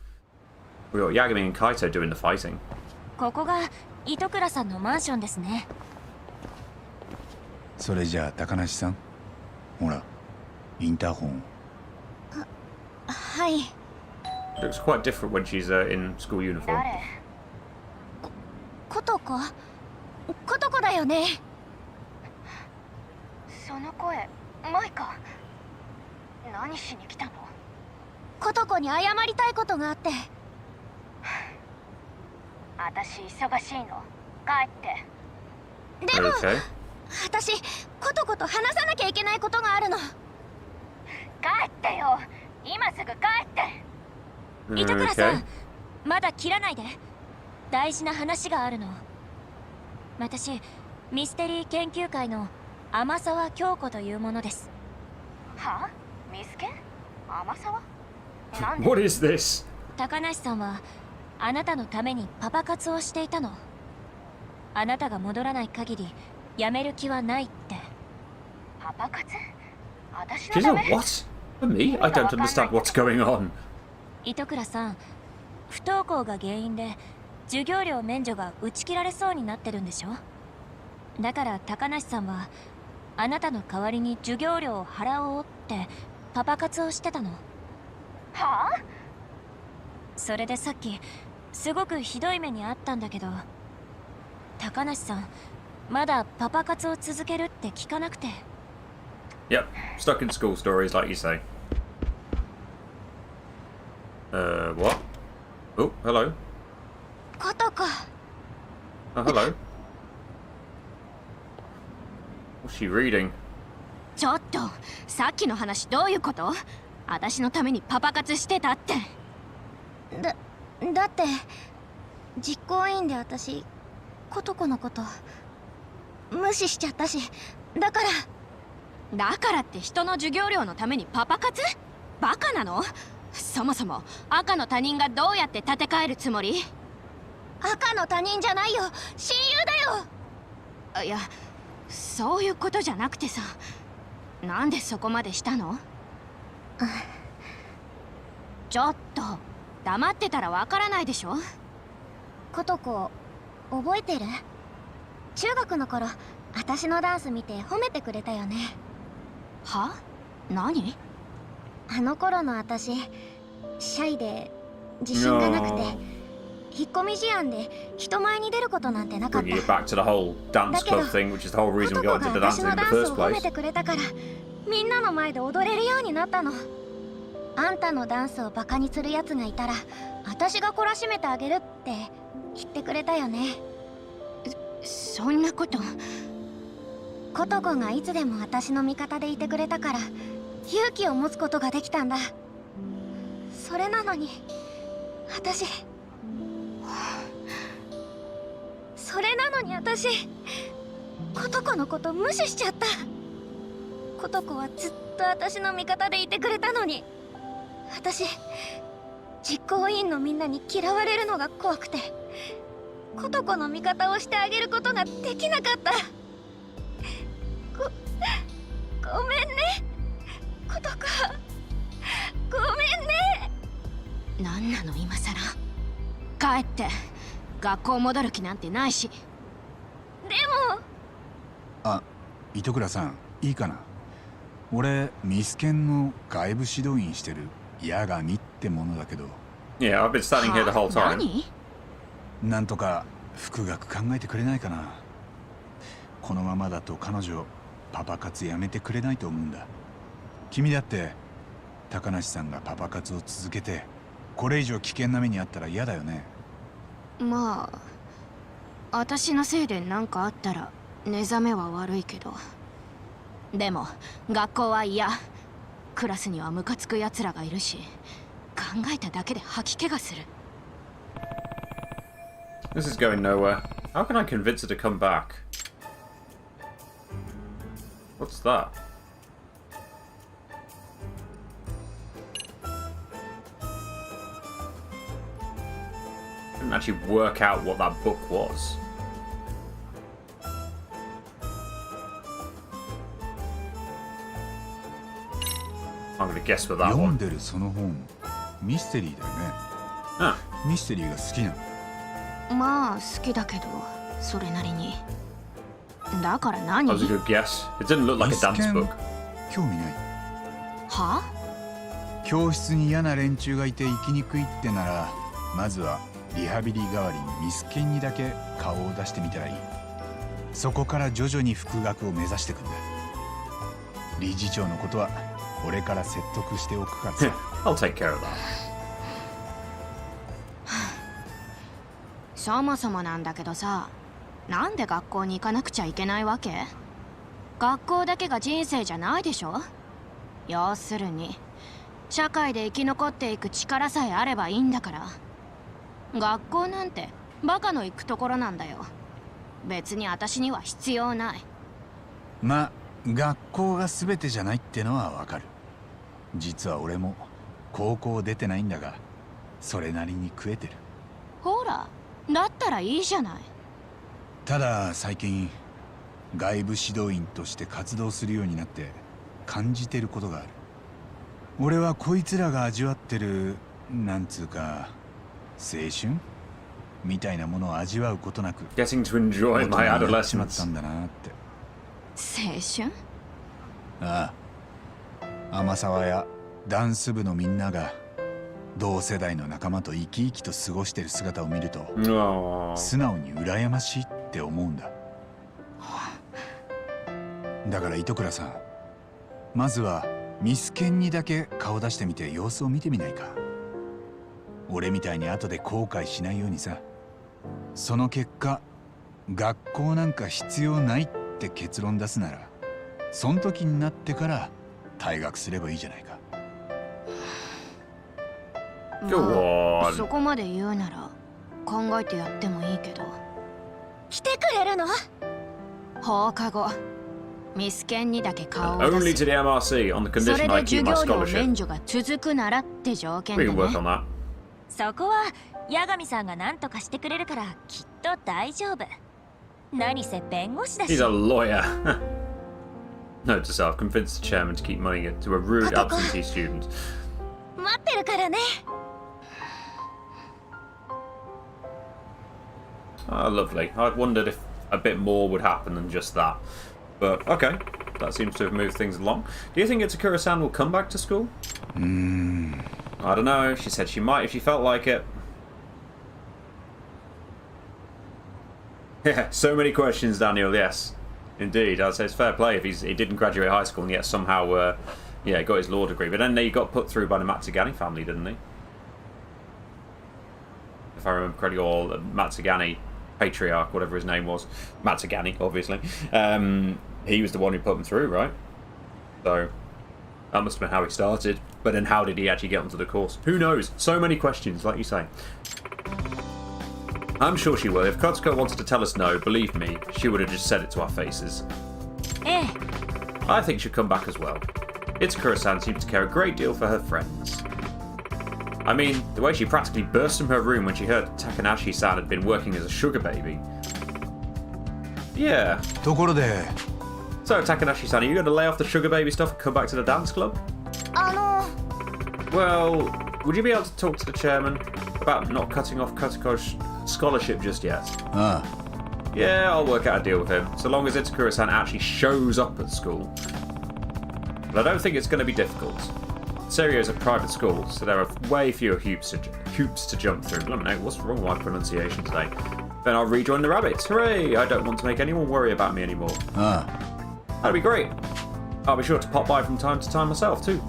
We got Yagami and Kaito doing the fighting. ここが糸倉さんのマンションですね。それじゃあ高梨さん、ほらインターホン。はい。 Looks quite different when she's in school uniform. ことこだよね。その声、マイカ。何しに来たの？ことこに謝りたいことがあって。私忙しいの。帰って。でも、私ことこと話さなきゃいけないことがあるの。帰ってよ。今すぐ帰って。糸倉さん、まだ切らないで。大事な話があるの。私、ミステリー研究会の天沢京子というものです。は？ミスケ？天沢？なんで？ What is this? 高梨さんはあなたのためにパパ活をしていたの。あなたが戻らない限りやめる気はないって。パパ活？私のため？ What? For me? I don't understand what's going on. 糸倉さん、不登校が原因で授業料免除が打ち切られそうになってるんでしょ。だから高梨さんはあなたの代わりに授業料を払おうってパパ活をしてたの。はあ？それでさっきすごくひどい目にあったんだけど、高梨さんまだパパ活を続けるって聞かなくて。 Yep, stuck in school stories like you say. What? Oh, hello. ことこ。 Oh, hello. What's she reading? ちょっと、さっきの話どういうこと？私のためにパパ活してたって。だって実行委員で私ことこのこと無視しちゃったし、だからって人の授業料のためにパパ活？バカなの？そもそも赤の他人がどうやって立て替えるつもり？赤の他人じゃないよ、親友だよ。いや、そういうことじゃなくてさ、なんでそこまでしたの？ちょっと黙ってたらわからないでしょ。ことこ、覚えてる？中学の頃、私のダンス見て褒めてくれたよね。は？何？あの頃の私、シャイで自信がなくて、引っ込み思案で人前に出ることなんてなかった。Bringing it back to the whole dance club thing, which is the whole reason we got into the dancing in the first 褒め place. てくれたから、みんなの前で踊れるようになったの。あんたのダンスをバカにするやつがいたら、私が懲らしめてあげるって言ってくれたよね。そんなこと。ことこがいつでも私の味方でいてくれたから、勇気を持つことができたんだ。それなのに、私。琴子のこと無視しちゃった。琴子はずっと私の味方でいてくれたのに、私実行委員のみんなに嫌われるのが怖くて、琴子の味方をしてあげることができなかった。ごめんね琴子、ごめんね。なんなの今さら。帰って学校戻る気なんてないし。でもあ、糸倉さんいいかな。俺ミスケンの外部指導員してる八神ってものだけど。 Yeah, I've been standing here the whole time. 何？なんとか復学考えてくれないかな。このままだと彼女パパ活やめてくれないと思うんだ。君だって高梨さんがパパ活を続けてこれ以上危険な目にあったら嫌だよね。まあ私のせいで何かあったら寝覚めは悪いけど、でも学校は嫌。クラスにはムカつく奴らがいるし、考えただけで吐き気がする。 This is going nowhere. How can I convince her to come back? What's that? Didn't actually work out what that book was. I'm gonna guess with that 読ん one. でるその本ミステリーだよね。 Huh. ミステリーが好きなの？まあ好きだけどそれなりに。だから何？ That was a good guess. It didn't look like a dance book. 興味ない。は？教室に嫌な連中がいて生きにくいってなら、まずはリハビリ代わりにミスケンにだけ顔を出してみたらいい。そこから徐々に復学を目指していくんだ。理事長のことは俺から説得しておくからさ。I'll take care of that. そもそもなんだけどさ、なんで学校に行かなくちゃいけないわけ？学校だけが人生じゃないでしょ？要するに社会で生き残っていく力さえあればいいんだから。学校なんてバカの行くところなんだよ。別に私には必要ない。まあ学校が全てじゃないってのはわかる。実は俺も高校出てないんだが、それなりに食えてる。ほら、だったらいいじゃない。ただ最近外部指導員として活動するようになって感じてることがある。俺はこいつらが味わってるなんつうか青春みたいなものを味わうことなく Getting to enjoy my 大人になっちまった adolescence. んだなって。青春？ああ、天沢やダンス部のみんなが同世代の仲間と生き生きと過ごしてる姿を見ると No. 素直に羨ましいって思うんだ。だから糸倉さん、まずはミスケンにだけ顔出してみて様子を見てみないか。俺みたいに後で後悔しないようにさ。その結果学校なんか必要ないって結論出すなら、そん時になってから退学すればいいじゃないか。Go まあ on. そこまで言うなら考えてやってもいいけど。来てくれるの？放課後ミスケンにだけ顔を Only 出 to す。 the MRC on the そ condition れ I で keep 授 my 業料 scholarship. 免除が続くならって条件 We で can work ね。 on that. そこは八神さんが何とかしてくれるからきっと大丈夫。何せ弁護士だし。 He's a lawyer. Note to self, convince the chairman to keep money to a rude absentee student. 待ってるからね。Oh, lovely. I wondered if a bit more would happen than just that. But, okay. That seems to have moved things along. Do you think Itakura-san will come back to school? I don't know. She said she might if she felt like it. Yeah, so many questions, Daniel, yes. Indeed. I'd say it's fair play if he didn't graduate high school and yet somehow, yeah, got his law degree. But then he got put through by the Matsugani family, didn't he? If I remember correctly, or Matsugani patriarch, whatever his name was. Matsugani, obviously. He was the one who put him through, right? So that must have been how he started. But then how did he actually get onto the course? Who knows? So many questions, like you say. I'm sure she will. If Kotsuko wanted to tell us no, believe me, she would have just said it to our faces. I think she'll come back as well. Itakura-san seems to care a great deal for her friends. I mean, the way she practically burst from her room when she heard Takanashi-san had been working as a sugar baby. Yeah. ところで So, Takanashi-san, are you going to lay off the sugar baby stuff and come back to the dance club? Well, would you be able to talk to the chairman about not cutting off Kotsuko's scholarship just yet? Yeah, I'll work out a deal with him, so long as Itakura-san actually shows up at school. But I don't think it's going to be difficult. Serio's a private school, so there are way fewer hoops to jump through. Let me know, what's wrong with my pronunciation today? Then I'll rejoin the rabbits. Hooray! I don't want to make anyone worry about me anymore. That'd be great. I'll be sure to pop by from time to time myself, too.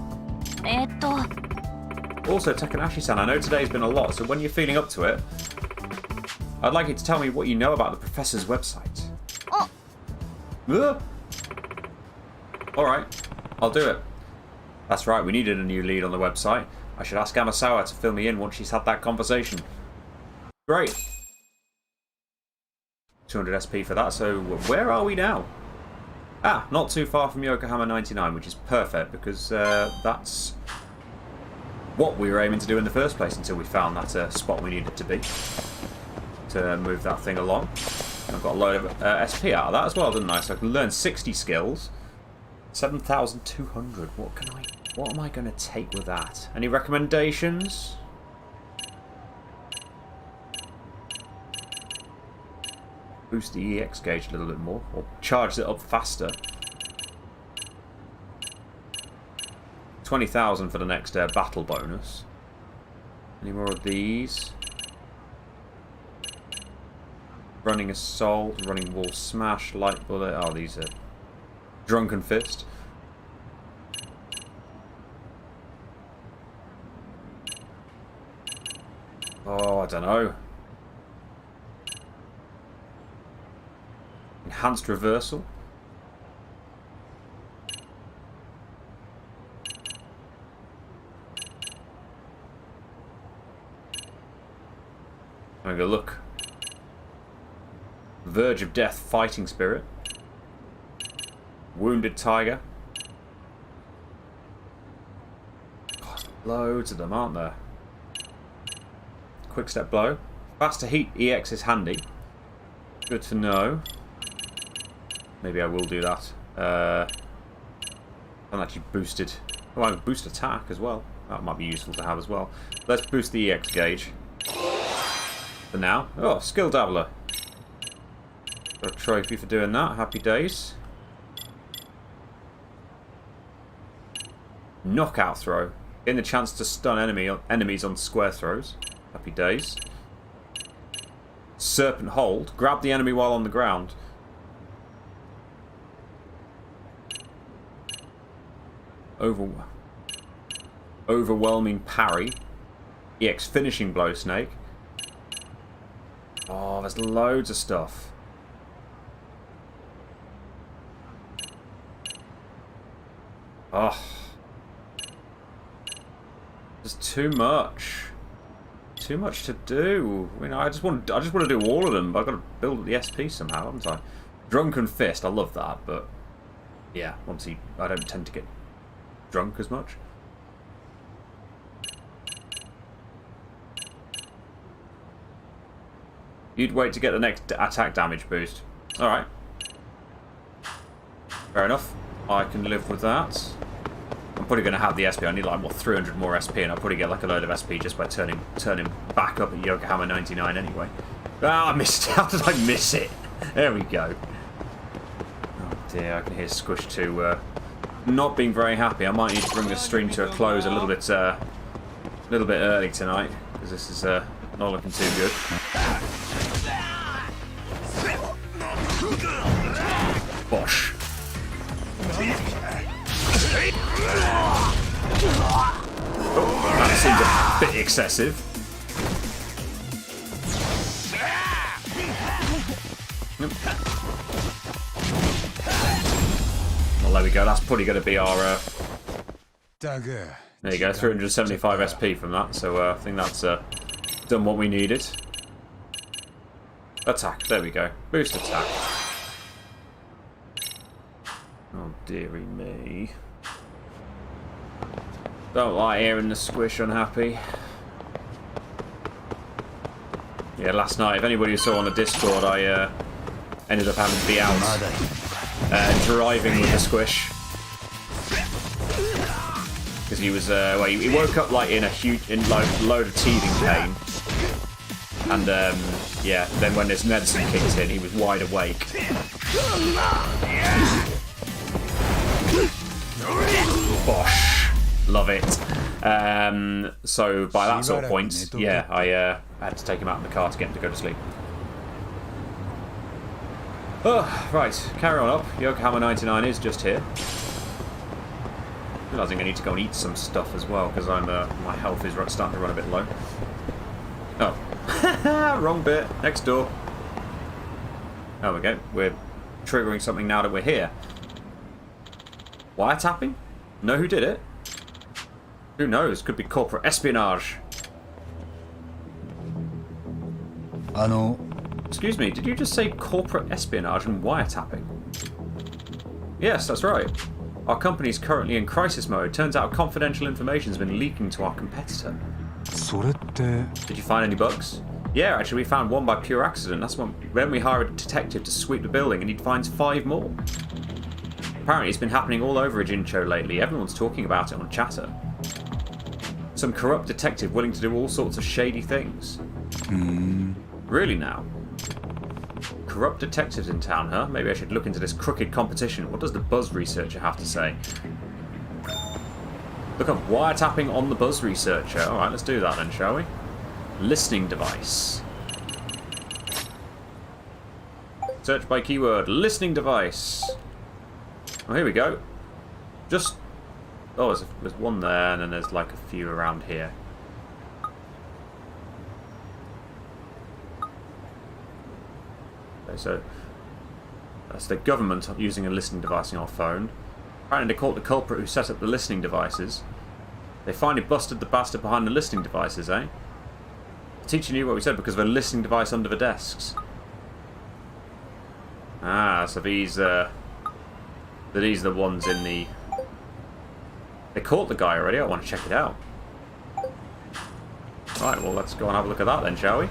Also, Takanashi-san, I know today's been a lot, so when you're feeling up to it, I'd like you to tell me what you know about the professor's website. Alright, I'll do it. That's right, we needed a new lead on the website. I should ask Amasawa to fill me in once she's had that conversation. Great. 200 SP for that, so where are we now? Ah, not too far from Yokohama 99, which is perfect because that's what we were aiming to do in the first place until we found that spot we needed to be to move that thing along. And I've got a load of SP out of that as well, didn't I? So I can learn 60 skills. 7,200. What am I going to take with that? Any recommendations? Boost the EX gauge a little bit more, or charge it up faster. 20,000 for the next battle bonus. Any more of these? Running assault, running wall smash, light bullet. Oh, these are drunken fist. Oh, I don't know. Enhanced reversal. Having a look. Verge of Death Fighting Spirit. Wounded Tiger. God, loads of them, aren't there? Quick Step Blow. Faster Heat EX is handy. Good to know. Maybe I will do that. I'm actually boosted. Oh, I have boost attack as well. That might be useful to have as well. Let's boost the EX gauge. For now. Oh, Skill Dabbler. Got a trophy for doing that. Happy days. Knockout Throw. Getting the chance to stun enemies on square throws. Happy days. Serpent Hold. Grab the enemy while on the ground. Overwhelming Parry. EX Finishing Blow Snake. Oh, there's loads of stuff. Oh. There's too much. Too much to do. You know, I just want to do all of them, but I've got to build the SP somehow, haven't I? Drunken Fist, I love that, but yeah, obviously I don't tend to get drunk as much. You'd wait to get the next attack damage boost. Alright. Fair enough. I can live with that. I'm probably going to have the SP. I need like, what, 300 more SP, and I'll probably get like a load of SP just by turning back up at Yokohama 99 anyway. Ah, I missed it. How did I miss it? There we go. Oh dear, I can hear Squish 2 not being very happy. I might need to bring the stream to a close a little bit early tonight, because this is not looking too good. Bosh. Oh, that seems a bit excessive. Well, there we go. That's probably going to be our... There you go, 375 SP from that. So I think that's done what we needed. Attack. There we go. Boost attack. Oh, dearie me. Don't like hearing the Squish unhappy. Yeah, last night, if anybody saw on the Discord, I ended up having to be out driving with the Squish. Because he was, well, he woke up like in a huge, load of teething pain. And, yeah, then when this medicine kicked in, he was wide awake. Bosh. Love it. So by that sort of point, yeah, I had to take him out in the car to get him to go to sleep. Oh, right, carry on up. Yokohama 99 is just here. Realising I need to go and eat some stuff as well because I'm my health is starting to run a bit low. Oh, wrong bit. Next door. There we go. We're triggering something now that we're here. Wiretapping? Know who did it? Who knows? Could be corporate espionage. Excuse me, did you just say corporate espionage and wiretapping? Yes, that's right. Our company's currently in crisis mode. Turns out confidential information has been leaking to our competitor. Did you find any bugs? Yeah, actually we found one by pure accident. That's when we hired a detective to sweep the building and he finds 5 more. Apparently it's been happening all over Jincho lately. Everyone's talking about it on chatter. Some corrupt detective willing to do all sorts of shady things. Really now? Corrupt detectives in town, huh? Maybe I should look into this crooked competition. What does the Buzz researcher have to say? Look up wiretapping on the Buzz researcher. Alright, let's do that then, shall we? Listening device. Search by keyword. Listening device. Oh, here we go. Just... Oh, there's one there, and then there's like a few around here. Okay, so that's the government using a listening device on our phone. Apparently they caught the culprit who set up the listening devices. They finally busted the bastard behind the listening devices, eh? The teacher knew what we said because of a listening device under the desks. Ah, so these are the ones in the... They caught the guy already. I want to check it out. Right, well, let's go and have a look at that then, shall we?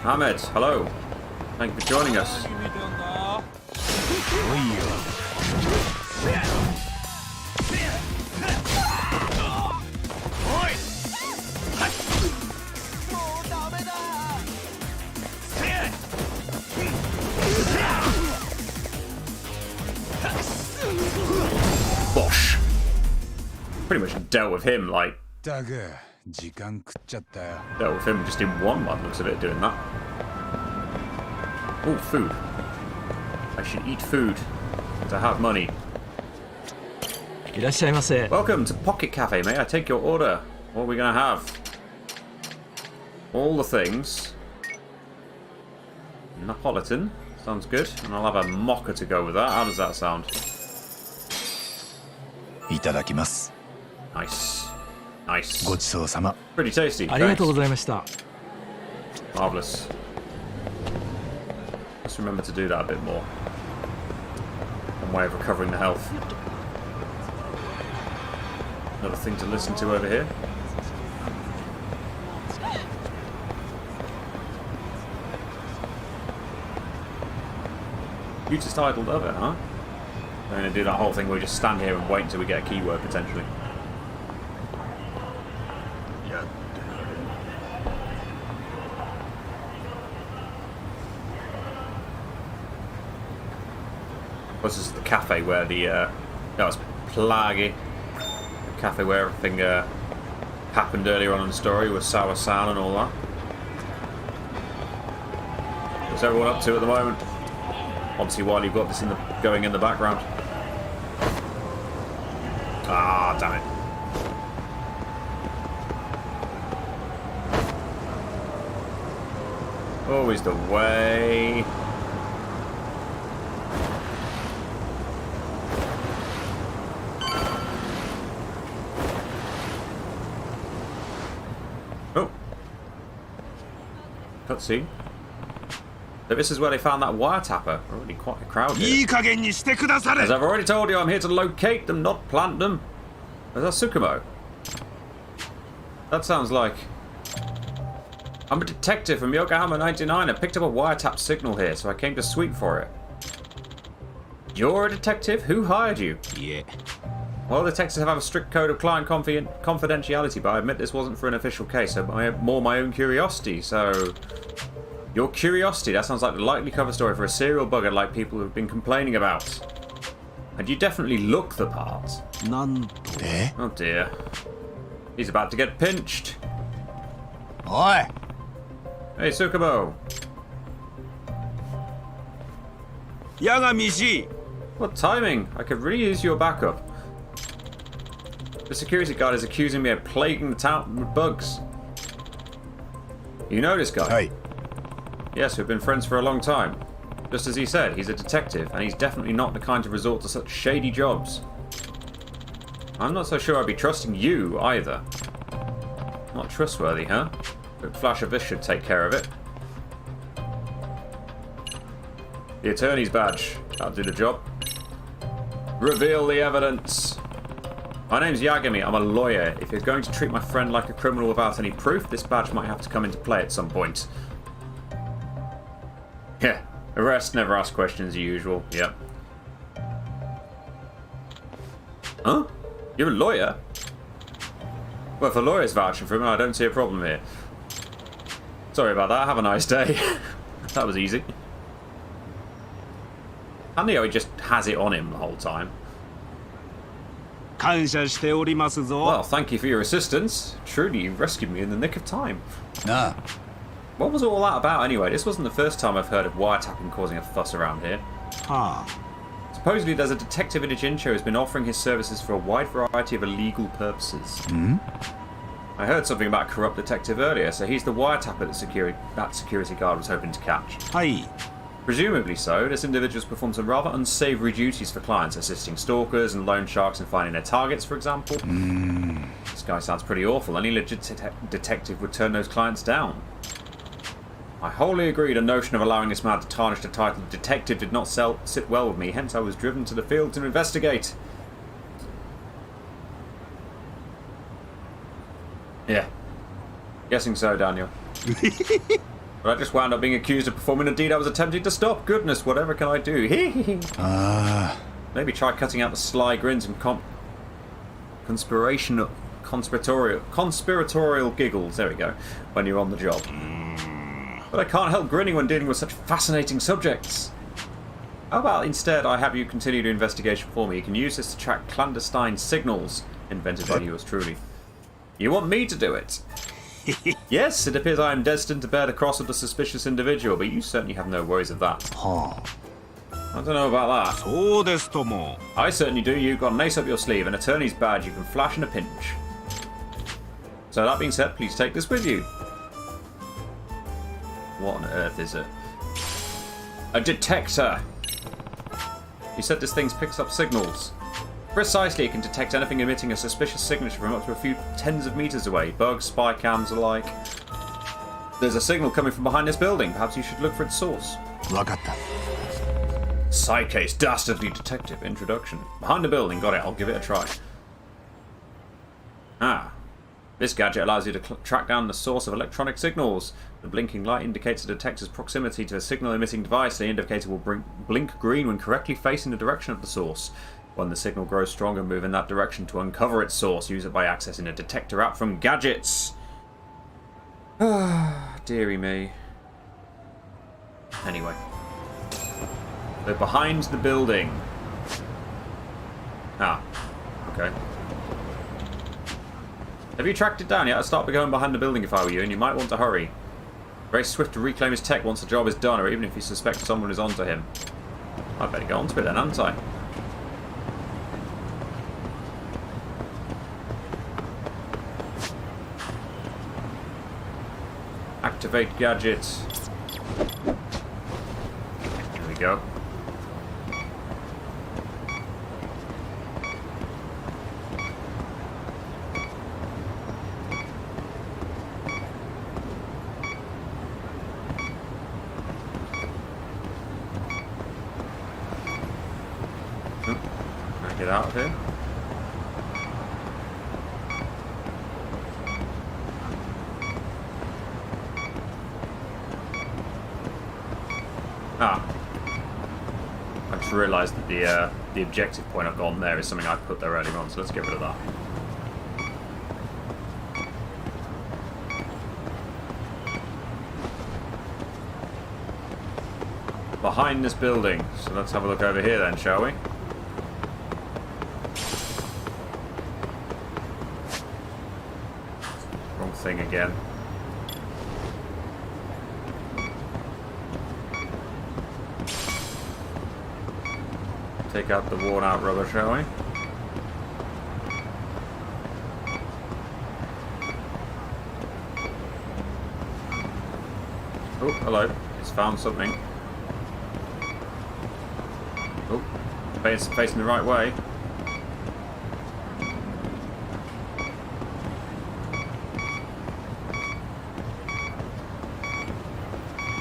Ahmed, hello. Thank you for joining us. Bosh. Pretty much dealt with him like... Dealt with him just in one by the looks of it doing that. Oh, food. I should eat food to have money. Welcome to Pocket Cafe, mate. I take your order. What are we going to have? All the things. Napolitan. Sounds good. And I'll have a mocha to go with that. How does that sound? Itadakimasu. Nice. Nice. Gochisou-sama. Pretty tasty. Thanks. Marvellous. Let's remember to do that a bit more. One way of recovering the health. Another thing to listen to over here. You just idled of it, huh? We're going to do that whole thing where we just stand here and wait until we get a keyword, potentially. This is the cafe where the... that was Plaggy. The cafe where everything happened earlier on in the story with Sawa-san and all that. What's everyone up to at the moment? Obviously, while you've got this going in the background. Ah, damn it. Always the way. cutscene. So this is where they found that wiretapper. Already quite a crowd here. As I've already told you, I'm here to locate them, not plant them. Is that Tsukumo? That sounds like... I'm a detective from Yokohama 99. I picked up a wiretap signal here, so I came to sweep for it. You're a detective? Who hired you? Yeah. Well, detectives have a strict code of client confidentiality, but I admit this wasn't for an official case, so more my own curiosity, so... Your curiosity, that sounds like the likely cover story for a serial bugger like people have been complaining about. And you definitely look the part. Oh dear. He's about to get pinched. Oi! Hey, Tsukumo. Yagami-shi! What timing? I could really use your backup. The security guard is accusing me of plaguing the town with bugs. You know this guy? Hey. Yes, we've been friends for a long time. Just as he said, he's a detective, and he's definitely not the kind to resort to such shady jobs. I'm not so sure I'd be trusting you, either. Not trustworthy, huh? A quick flash of this should take care of it. The attorney's badge. That'll do the job. Reveal the evidence. My name's Yagami. I'm a lawyer. If you're going to treat my friend like a criminal without any proof, this badge might have to come into play at some point. Yeah. Arrest, never ask questions, as usual. Yep. Huh? You're a lawyer? Well, if a lawyer's vouching for him, I don't see a problem here. Sorry about that. Have a nice day. That was easy. Handy how he just has it on him the whole time. Well, thank you for your assistance. Truly, you rescued me in the nick of time. Nah. What was all that about anyway? This wasn't the first time I've heard of wiretapping causing a fuss around here. Supposedly there's a detective in Ijincho who's been offering his services for a wide variety of illegal purposes. I heard something about a corrupt detective earlier, so he's the wiretapper that security guard was hoping to catch. Presumably so, this individual's performed some rather unsavoury duties for clients, assisting stalkers and loan sharks in finding their targets, for example. This guy sounds pretty awful. Any legit detective would turn those clients down. I wholly agree the notion of allowing this man to tarnish the title of detective did not sit well with me, hence I was driven to the field to investigate. Yeah. Guessing so, Daniel. But I just wound up being accused of performing a deed I was attempting to stop. Goodness, whatever can I do? Maybe try cutting out the sly grins and conspiratorial giggles, there we go, when you're on the job. But I can't help grinning when dealing with such fascinating subjects. How about instead I have you continue the investigation for me? You can use this to track clandestine signals invented by yours truly. You want me to do it? Yes, it appears I am destined to bear the cross of the suspicious individual, but you certainly have no worries of that. I don't know about that. I certainly do. You've got an ace up your sleeve, an attorney's badge you can flash in a pinch. So that being said, please take this with you. What on earth is it? A detector! You said this thing picks up signals. Precisely, it can detect anything emitting a suspicious signature from up to a few tens of meters away. Bugs, spy cams alike. There's a signal coming from behind this building. Perhaps you should look for its source. Side case, dastardly detective. Introduction. Behind the building, got it. I'll give it a try. This gadget allows you to track down the source of electronic signals. The blinking light indicates the detector's proximity to a signal-emitting device. The indicator will blink green when correctly facing the direction of the source. When the signal grows stronger, move in that direction to uncover its source. Use it by accessing a detector app from Gadgets. Dearie me. Anyway. They're behind the building. Okay. Have you tracked it down yet? I'd start by going behind the building if I were you, and you might want to hurry. Very swift to reclaim his tech once the job is done, or even if you suspect someone is onto him. I better go onto it then, hadn't I? Activate gadget. Here we go. Get out of here. Ah. I just realised that the objective point I've got on there is something I put there earlier on, so let's get rid of that. Behind this building. So let's have a look over here then, shall we? Wrong thing again. Take out the worn out rubber, shall we? Oh, hello. It's found something. Oh, facing the right way.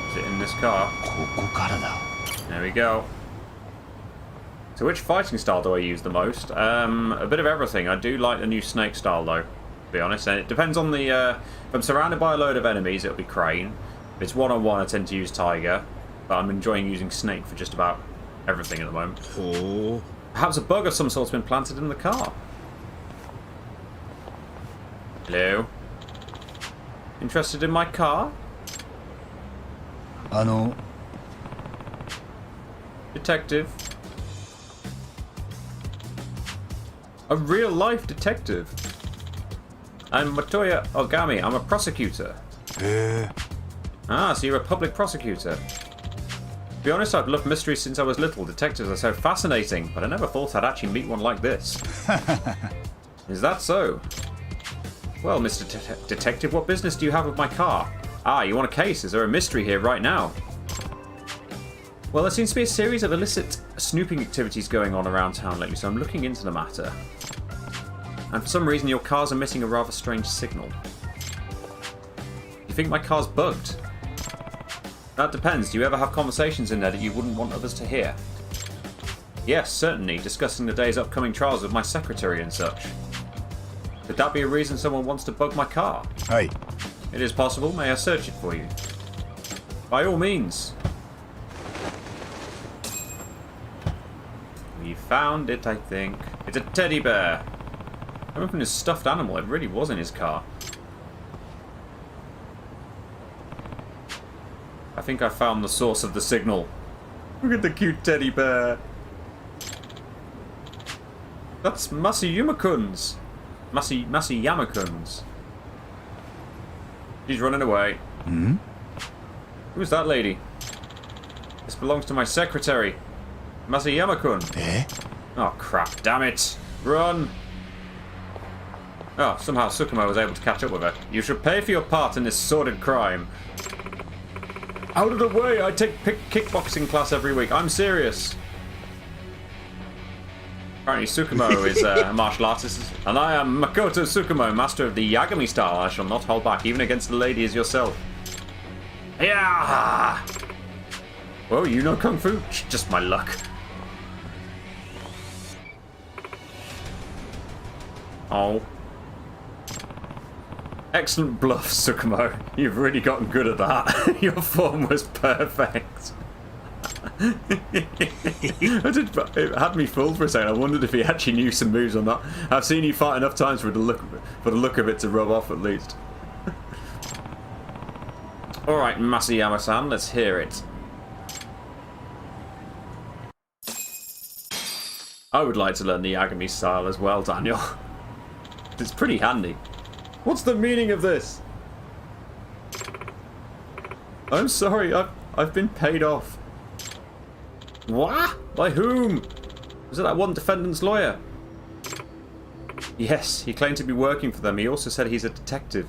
Is it in this car? There we go. So which fighting style do I use the most? A bit of everything. I do like the new snake style though, to be honest. And it depends on the... if I'm surrounded by a load of enemies, it'll be crane. If it's one-on-one, I tend to use tiger. But I'm enjoying using snake for just about everything at the moment. Oh. Perhaps a bug of some sort's been planted in the car. Hello? Interested in my car? Detective. A real-life detective. I'm Matoya Ogami. I'm a prosecutor. Ah, so you're a public prosecutor. To be honest, I've loved mysteries since I was little. Detectives are so fascinating, but I never thought I'd actually meet one like this. Is that so? Well, Mr. Detective, what business do you have with my car? Ah, you want a case? Is there a mystery here right now? Well, there seems to be a series of illicit snooping activities going on around town lately, so I'm looking into the matter. And for some reason, your car's emitting a rather strange signal. You think my car's bugged? That depends. Do you ever have conversations in there that you wouldn't want others to hear? Yes, certainly. Discussing the day's upcoming trials with my secretary and such. Could that be a reason someone wants to bug my car? Hey. It is possible. May I search it for you? By all means. We found it, I think. It's a teddy bear. Coming from his stuffed animal. It really was in his car. I think I found the source of the signal. Look at the cute teddy bear. That's Masayumakun's. Masayamakun's. She's running away. Hmm? Who's that lady? This belongs to my secretary. Masayama-kun. Eh? Oh crap, damn it. Run. Oh, somehow Tsukumo was able to catch up with her. You should pay for your part in this sordid crime. Out of the way! I take kickboxing class every week. I'm serious. Apparently Tsukumo is a martial artist. And I am Makoto Tsukumo, master of the Yagami style. I shall not hold back, even against the lady as yourself. Yeah. Whoa, you know Kung Fu? Just my luck. Oh. Excellent bluff, Tsukumo. You've really gotten good at that. Your form was perfect. It had me fooled for a second. I wondered if he actually knew some moves or not. I've seen you fight enough times for the look of it to rub off at least. Alright, Masayama-san, let's hear it. I would like to learn the Yagami style as well, Daniel. It's pretty handy. What's the meaning of this? I'm sorry, I've been paid off. What? By whom? Was it that one defendant's lawyer? Yes, he claimed to be working for them. He also said he's a detective.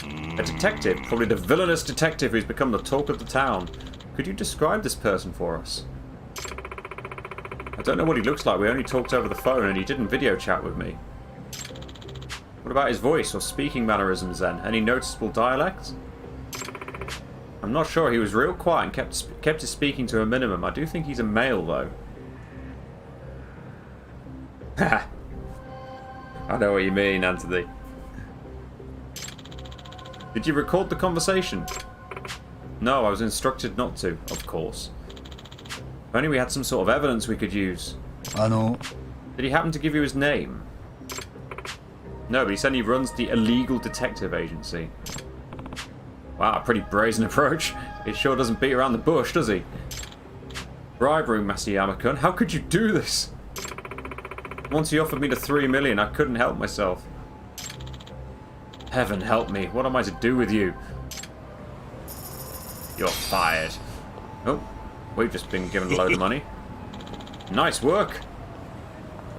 A detective? Probably the villainous detective who's become the talk of the town. Could you describe this person for us? I don't know what he looks like. We only talked over the phone and he didn't video chat with me. What about his voice or speaking mannerisms then? Any noticeable dialect? I'm not sure. He was real quiet and kept his speaking to a minimum. I do think he's a male though. I know what you mean, Anthony. Did you record the conversation? No, I was instructed not to, of course. If only we had some sort of evidence we could use. Did he happen to give you his name? No, but he said he runs the illegal detective agency. Wow, a pretty brazen approach. It sure doesn't beat around the bush, does he? Bribery, Masayama-kun. How could you do this? Once he offered me the 3 million, I couldn't help myself. Heaven help me. What am I to do with you? You're fired. Oh, we've just been given a load of money. Nice work.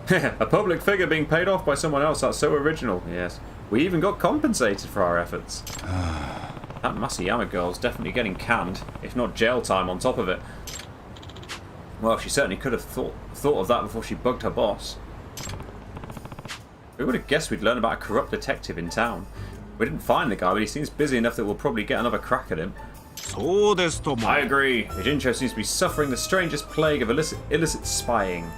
A public figure being paid off by someone else. That's so original. Yes. We even got compensated for our efforts. That Masayama girl's definitely getting canned, if not jail time on top of it. Well, she certainly could have thought of that before she bugged her boss. We would have guessed we'd learn about a corrupt detective in town. We didn't find the guy, but he seems busy enough that we'll probably get another crack at him. I agree. Ijincho seems to be suffering the strangest plague of illicit spying.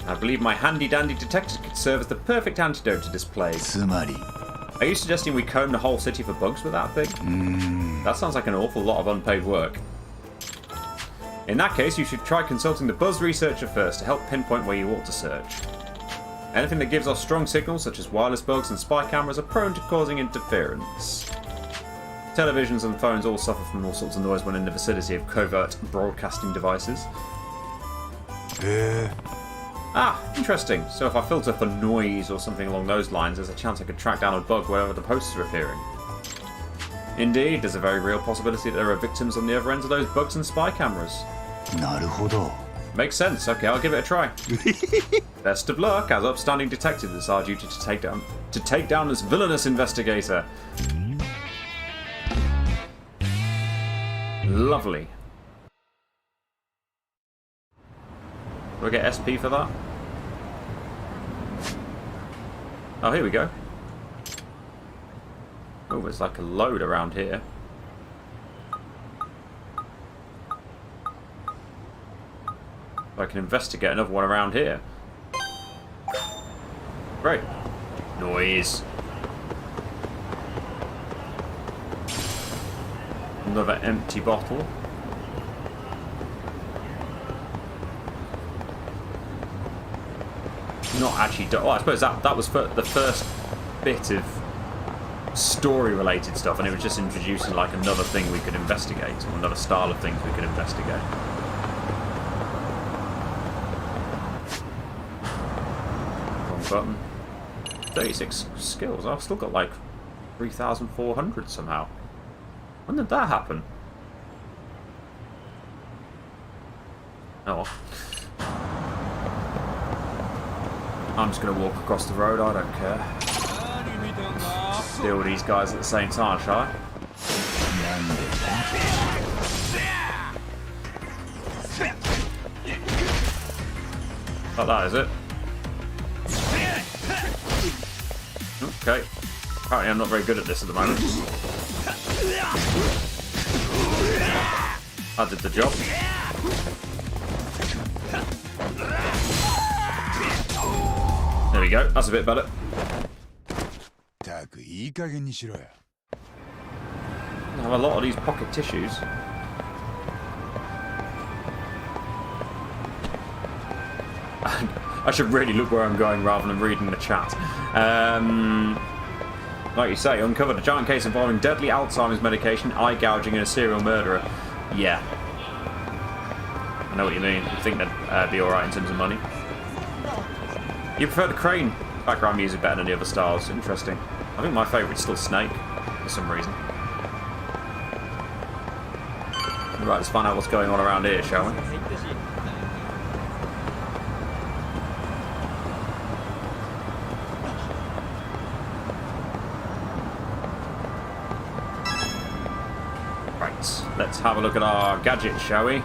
I believe my handy-dandy detector could serve as the perfect antidote to this plague. Are you suggesting we comb the whole city for bugs with that thing? That sounds like an awful lot of unpaid work. In that case, you should try consulting the buzz researcher first to help pinpoint where you ought to search. Anything that gives off strong signals, such as wireless bugs and spy cameras, are prone to causing interference. Televisions and phones all suffer from all sorts of noise when in the vicinity of covert broadcasting devices. Ah, interesting. So if I filter for noise or something along those lines, there's a chance I could track down a bug wherever the posters are appearing. Indeed, there's a very real possibility that there are victims on the other ends of those bugs and spy cameras. Makes sense. Okay, I'll give it a try. Best of luck, as upstanding detective. It's our duty to take down this villainous investigator. Lovely. Do I get SP for that? Oh, here we go. Oh, there's like a load around here. I can investigate another one around here. Great. Noise. Another empty bottle. Not actually. Oh, I suppose that was for the first bit of story-related stuff, and it was just introducing like another thing we could investigate, or another style of things we could investigate. Wrong button. 36 skills. I've still got like 3,400 somehow. When did that happen? Oh well. I'm just going to walk across the road, I don't care. Deal with these guys at the same time, shall I? Like that, is it? Okay. Apparently I'm not very good at this at the moment. I did the job. There we go, that's a bit better. I have a lot of these pocket tissues. I should really look where I'm going rather than reading the chat. Like you say, uncovered a giant case involving deadly Alzheimer's medication, eye gouging, and a serial murderer. Yeah. I know what you mean. You think that'd be alright in terms of money. You prefer the crane background music better than the other styles. Interesting. I think my favourite's still Snake, for some reason. Right, let's find out what's going on around here, shall we? Right, let's have a look at our gadgets, shall we?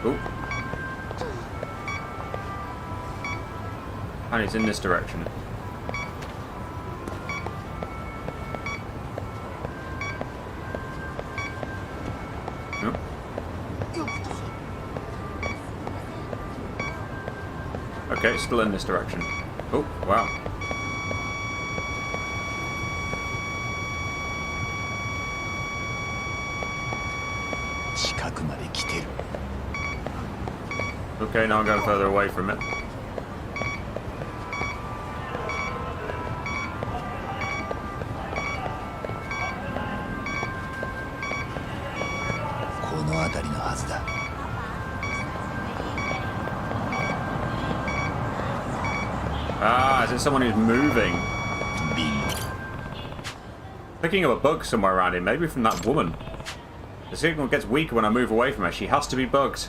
Ooh. And it's in this direction. Okay, still in this direction. Oh, wow. Okay, now I'm going further away from it. Ah, is it someone who's moving? Picking up a bug somewhere around here, maybe from that woman. The signal gets weaker when I move away from her. She has to be bugged.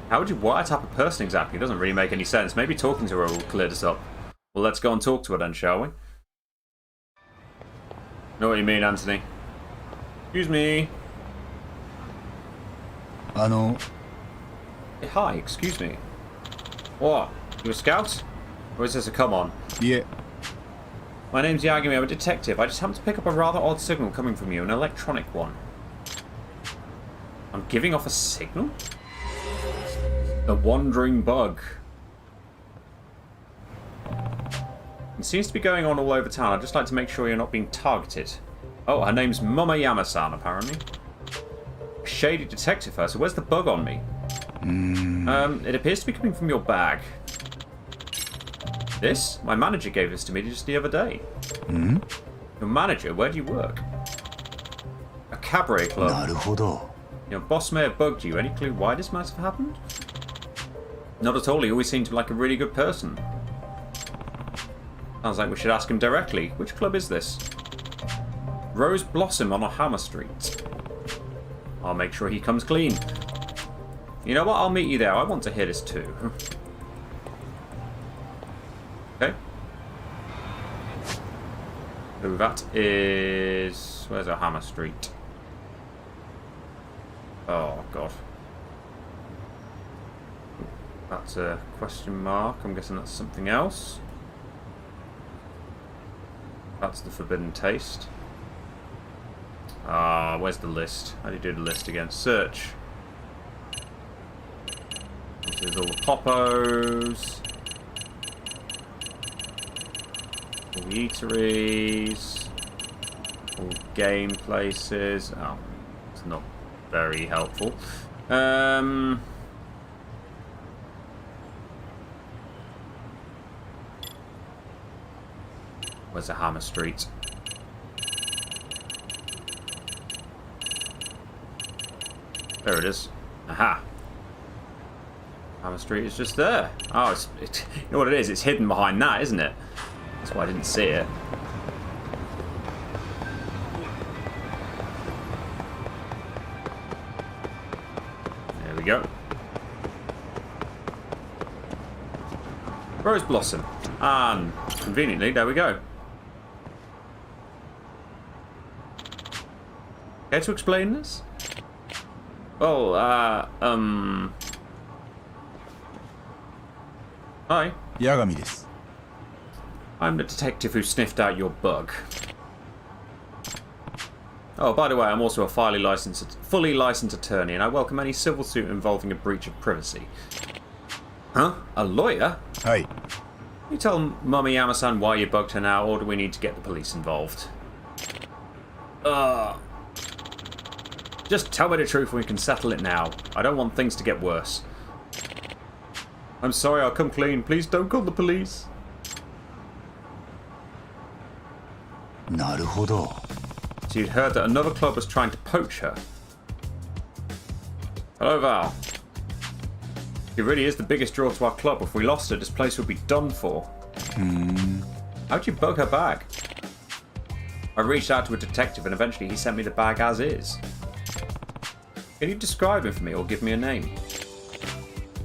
How would you wiretap a person exactly? It doesn't really make any sense. Maybe talking to her will clear this up. Well, let's go and talk to her then, shall we? Know what you mean, Anthony? Excuse me. Hey, hi, excuse me. What? You a scout? Or is this a come-on? Yeah. My name's Yagami, I'm a detective. I just happened to pick up a rather odd signal coming from you, an electronic one. I'm giving off a signal? The wandering bug. It seems to be going on all over town. I'd just like to make sure you're not being targeted. Oh, her name's Mama Yama-san, apparently. A shady detective her, so where's the bug on me? It appears to be coming from your bag. This? My manager gave this to me just the other day. Your manager? Where do you work? A cabaret club. Your boss may have bugged you. Any clue why this might have happened? Not at all. He always seemed like a really good person. Sounds like we should ask him directly. Which club is this? Rose Blossom on Hammer Street. I'll make sure he comes clean. You know what? I'll meet you there. I want to hear this too. Okay. So that is... Where's our Hammer Street? Oh, God. That's a question mark. I'm guessing that's something else. That's the Forbidden Taste. Where's the list? How do you do the list again? Search. This is all the poppos. All the eateries. All game places. Oh, it's not very helpful. Where's the Hammer Street? There it is. Aha. Hammer Street is just there. Oh, you know what it is? It's hidden behind that, isn't it? That's why I didn't see it. There we go. Rose Blossom. And conveniently, there we go. Care to explain this? Well, Hi. Yagami desu. I'm the detective who sniffed out your bug. Oh, by the way, I'm also a fully licensed attorney, and I welcome any civil suit involving a breach of privacy. Huh? A lawyer? Hi. You tell Mummy Yama-san why you bugged her now, or do we need to get the police involved? Just tell me the truth and we can settle it now. I don't want things to get worse. I'm sorry, I'll come clean. Please don't call the police. Naruhodo. So you'd heard that another club was trying to poach her. Hello, Val. She really is the biggest draw to our club. If we lost her, this place would be done for. How'd you bug her bag? I reached out to a detective and eventually he sent me the bag as is. Can you describe him for me or give me a name?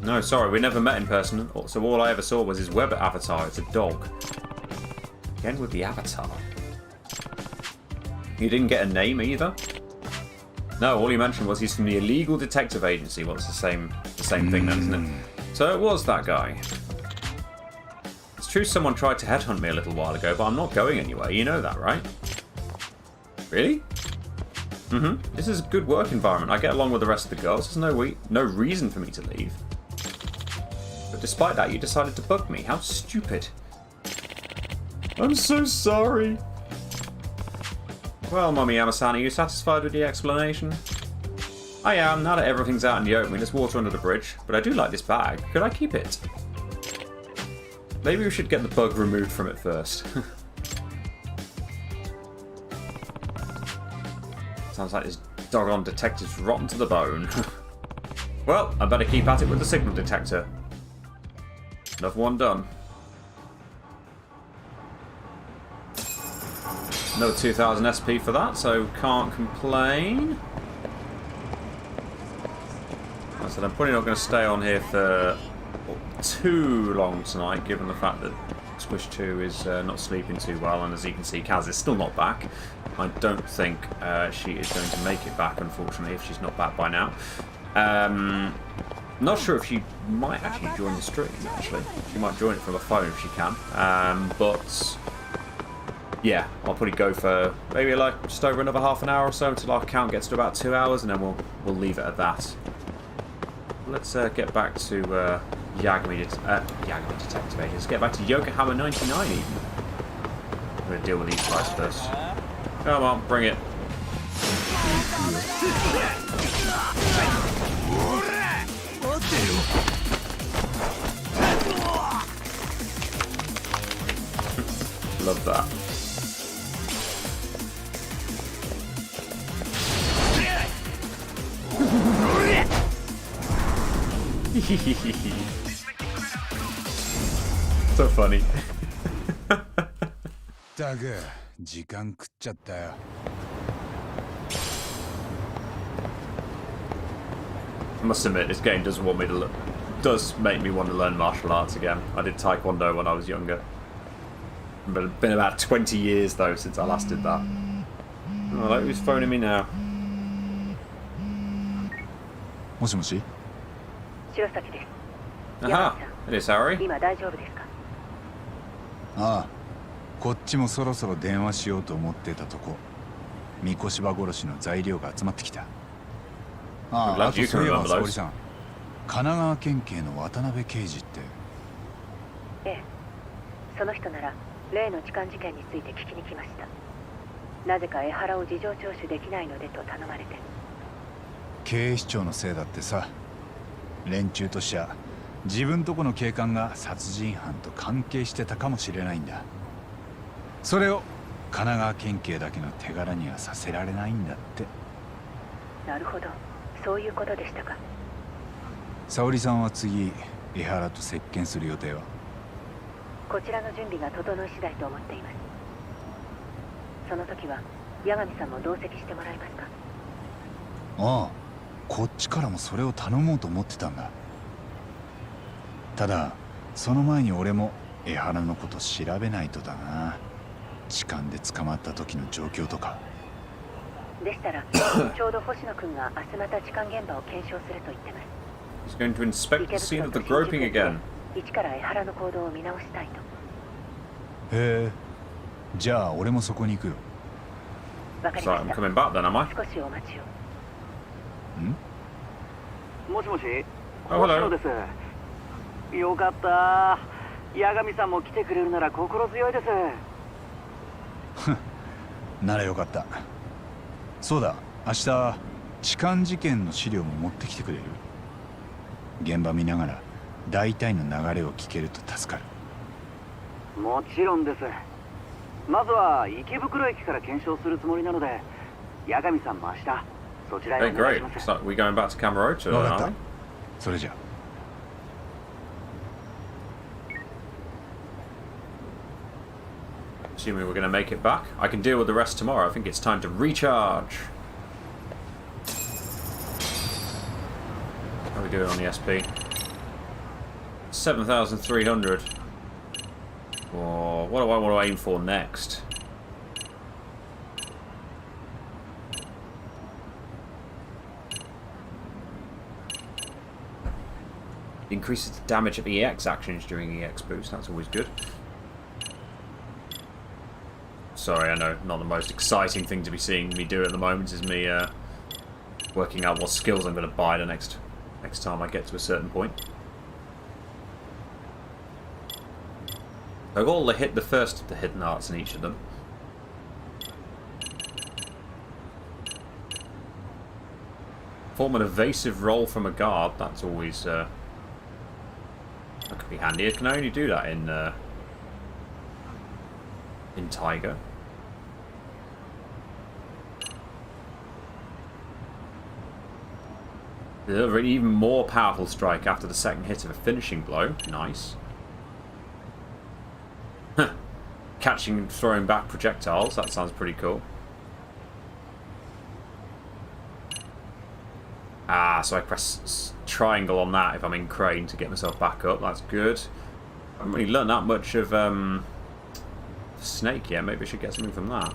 No, sorry, we never met in person, so all I ever saw was his web avatar. It's a dog. Again with the avatar. You didn't get a name either? No, all he mentioned was he's from the illegal detective agency. Well, it's the same thing then, isn't it? So it was that guy. It's true someone tried to headhunt me a little while ago, but I'm not going anywhere. You know that, right? Really? This is a good work environment. I get along with the rest of the girls. There's no reason for me to leave. But despite that, you decided to bug me. How stupid. I'm so sorry. Well, Mummy Yamasan, are you satisfied with the explanation? I am. Now that everything's out in the open, there's water under the bridge. But I do like this bag. Could I keep it? Maybe we should get the bug removed from it first. Sounds like this doggone detective's rotten to the bone. Well, I better keep at it with the signal detector. Another one done. Another 2000 SP for that, so can't complain. I said I'm probably not going to stay on here for too long tonight, given the fact that Squish 2 is not sleeping too well, and as you can see, Kaz is still not back. I don't think she is going to make it back, unfortunately, if she's not back by now. Not sure if she might actually join the stream, actually. She might join it from a phone if she can. But yeah, I'll probably go for maybe like just over another half an hour or so until our count gets to about 2 hours, and then we'll leave it at that. Let's get back to Yagami Detective Agents. Get back to Yokohama 99 even. I'm going to deal with these guys first. Come on, bring it. Love that. So funny. だが時間食っちゃったよ。 I must admit, this game does make me want to learn martial arts again. I did Taekwondo when I was younger. But it's been about 20 years though since I last did that. Oh, look who's phoning me now. もしもし。 Aha, it is Harry. 今大丈夫ですか？ああ、こっちもそろそろ電話しようと思ってたとこ。三越柴殺しの材料が集まってきた。ああ、あとそういえば沙織さん、神奈川県警の渡辺刑事って。ええ、その人なら例の痴漢事件について聞きに来ました。なぜか江原を事情聴取できないのでと頼まれて。警視庁のせいだってさ。連中としちゃ自分とこの警官が殺人犯と関係してたかもしれないんだ。それを神奈川県警だけの手柄にはさせられないんだって。なるほど、そういうことでしたか。沙織さんは次江原と接見する予定は？こちらの準備が整い次第と思っています。その時は八神さんも同席してもらえますか？ああ、こっちからもそれを頼もうと思ってたんだ。ただその前に俺も江原のこと調べないとだな。痴漢で捕まった時の状況とか。でしたらちょうど星野くんが明日また痴漢現場を検証すると言ってます。He's going to inspect the scene of the groping again. 一から江原の行動を見直したいと。へえ、じゃあ俺もそこに行くよ。わかり So ま I'm した。 coming back then, am I? 少しお待ちを。もしもし、 Oh, hello. 星野です。よかった。八神さんも来てくれるなら心強いです。ならよかった。そうだ、明日痴漢事件の資料も持ってきてくれる？現場見ながら大体の流れを聞けると助かる。もちろんです。まずは池袋駅から検証するつもりなので、八神さんも明日そちらへ Hey, お願いし great. ます。 So we're going back to Camarote, わかった aren't we? それじゃ。Assuming we're going to make it back. I can deal with the rest tomorrow. I think it's time to recharge. How are we doing on the SP? 7,300. Oh, what do I want to aim for next? Increases the damage of EX actions during EX boost. That's always good. So sorry, I know, not the most exciting thing to be seeing me do at the moment is me working out what skills I'm going to buy the next time I get to a certain point. I've got all the first of the hidden arts in each of them. Form an evasive roll from a guard. That's always that could be handy. I can only do that in Tiger. Deliver an even more powerful strike after the second hit of a finishing blow. Nice. Catching and throwing back projectiles. That sounds pretty cool. Ah, so I press triangle on that if I'm in crane to get myself back up. That's good. I haven't really learned that much of snake yet. Maybe I should get something from that.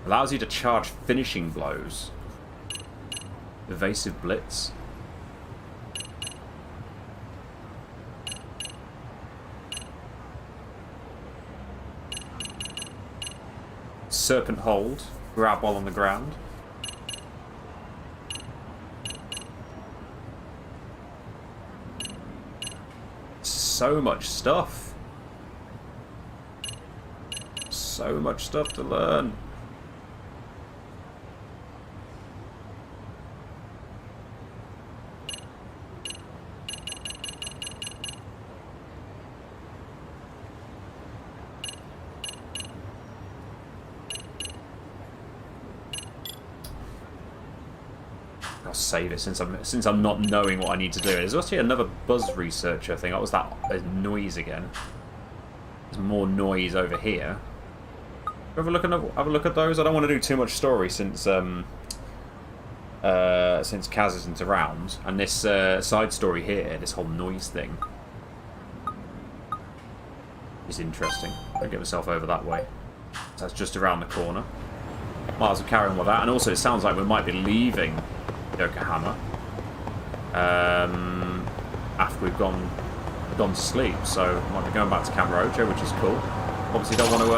Allows you to charge finishing blows. Evasive blitz. Serpent hold. Grab while on the ground. So much stuff. So much stuff to learn. I'll save it since I'm not knowing what I need to do. There's also another buzz researcher thing. What was that noise again? There's more noise over here. Have a look at those. I don't want to do too much story since Kaz isn't around, and this side story here, this whole noise thing, is interesting. I'll get myself over that way. That's just around the corner. Might as well carry on with that. And also, it sounds like we might be leaving Yokohama after we've gone to sleep, so might be going back to Kamurocho, which is cool. Obviously don't want to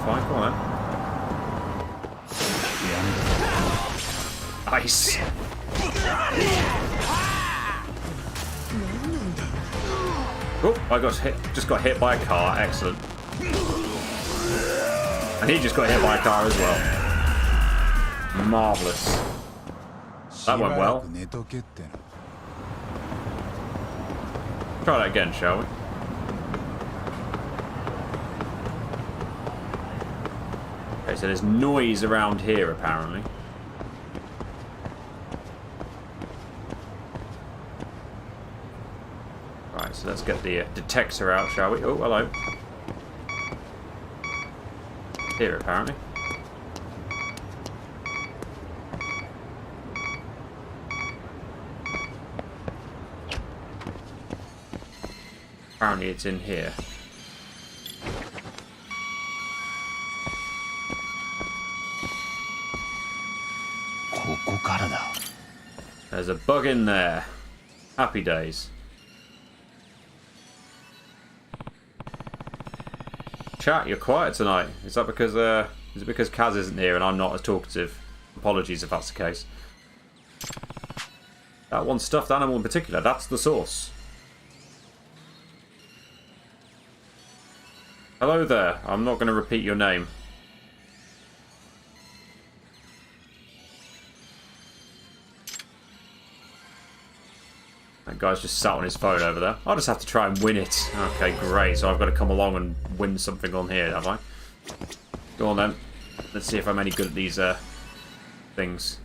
fine, come on then. Nice. Oh, I just got hit by a car. Excellent. And he just got hit by a car as well. Marvellous. That went well. Try that again, shall we? Okay, so there's noise around here, apparently. Right, so let's get the detector out, shall we? Oh, hello. Here, apparently. Apparently it's in here. There's a bug in there. Happy days. Chat, you're quiet tonight. Is that because is it because Kaz isn't here and I'm not as talkative? Apologies if that's the case. That one stuffed animal in particular, that's the source. Hello there. I'm not going to repeat your name. That guy's just sat on his phone over there. I'll just have to try and win it. Okay, great. So I've got to come along and win something on here, have I? Go on then. Let's see if I'm any good at these things.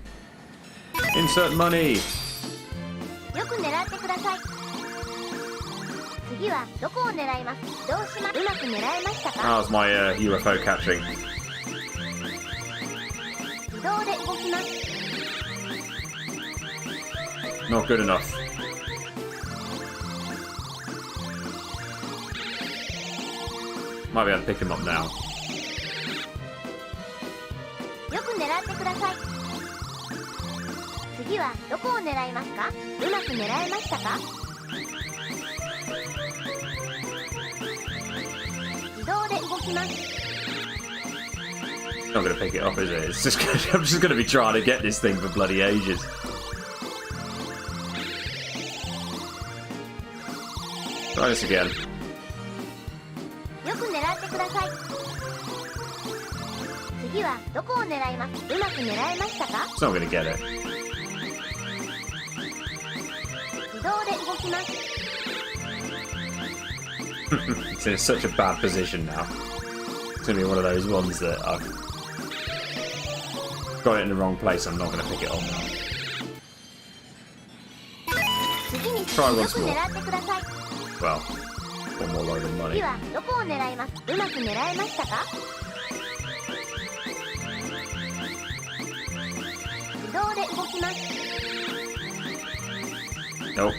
Insert money! How's my UFO catching? Not good enough. Might be able to pick him up now. Not going to pick it up, is it? It's just I'm just going to be trying to get this thing for bloody ages. Try this again. It's not going to get it. It's in such a bad position now. It's going to be one of those ones that I've got it in the wrong place. I'm not going to pick it up now. Try once more. Well, one more load of money. Nope.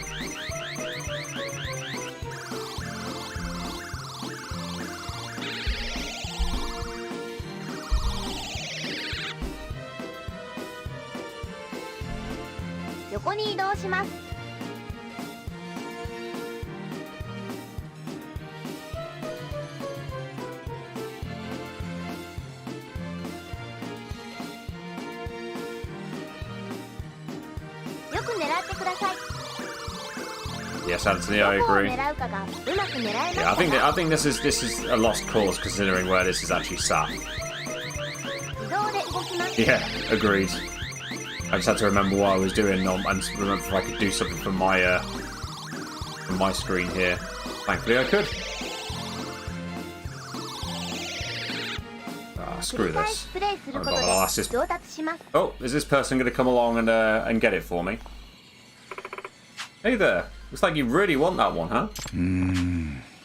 Yes, Anthony, I agree. Yeah, I think this is a lost cause considering where this is actually sat. Yeah, agreed. I just had to remember what I was doing and remember if I could do something from my screen here. Thankfully, I could. Screw this. I'll ask this. Oh, is this person going to come along and get it for me? Hey there. Looks like you really want that one, huh?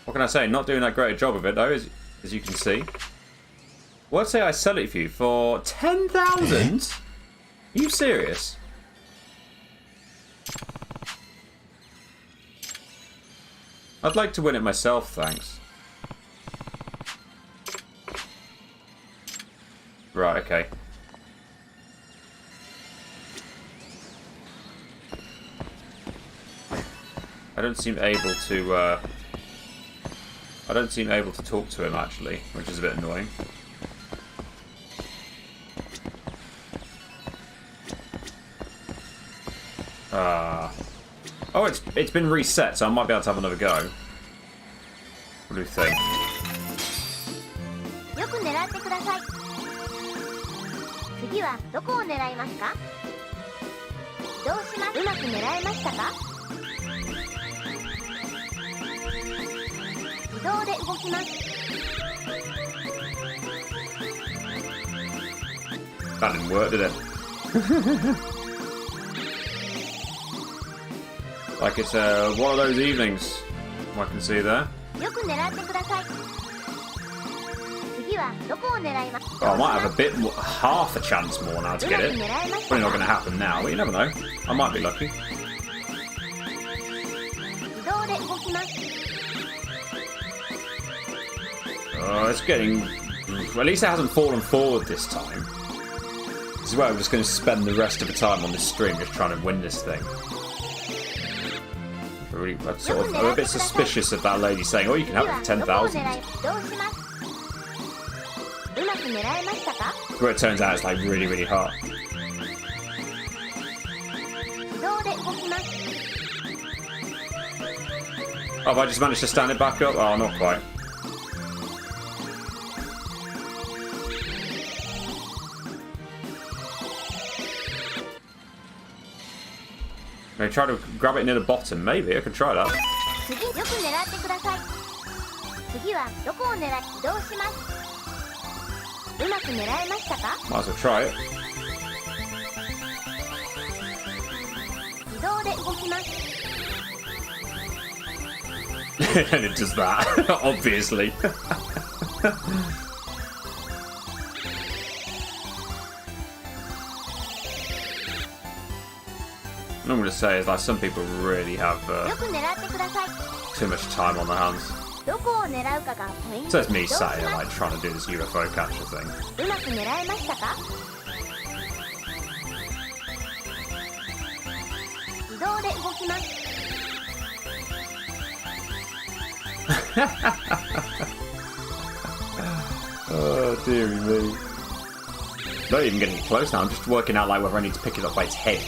What can I say? Not doing that great a job of it, though, as you can see. Well, I'd say I sell it for you for 10,000? Are you serious? I'd like to win it myself, thanks. Right, okay. I don't seem able to talk to him actually, which is a bit annoying. Oh, it's been reset, so I might be able to have another go. What do you think? That didn't work, did it? Like it's one of those evenings, I can see there. Oh, I might have a bit more, half a chance more now to get it. Probably not going to happen now, but you never know. I might be lucky. Oh, it's getting... Well, at least it hasn't fallen forward this time. This is where I'm just going to spend the rest of the time on this stream just trying to win this thing. I'm a bit suspicious of that lady saying, oh, you can have it for 10,000. Where it turns out it's like really, really hard. Oh, have I just managed to stand it back up? Oh, not quite. Maybe try to grab it near the bottom. Maybe I could try that. Might as well try it. And it does that, obviously. What I'm going to say is like some people really have too much time on their hands. So it's me sat here like trying to do this UFO catcher thing. dearie me. Not even getting close now. I'm just working out like whether I need to pick it up by its head.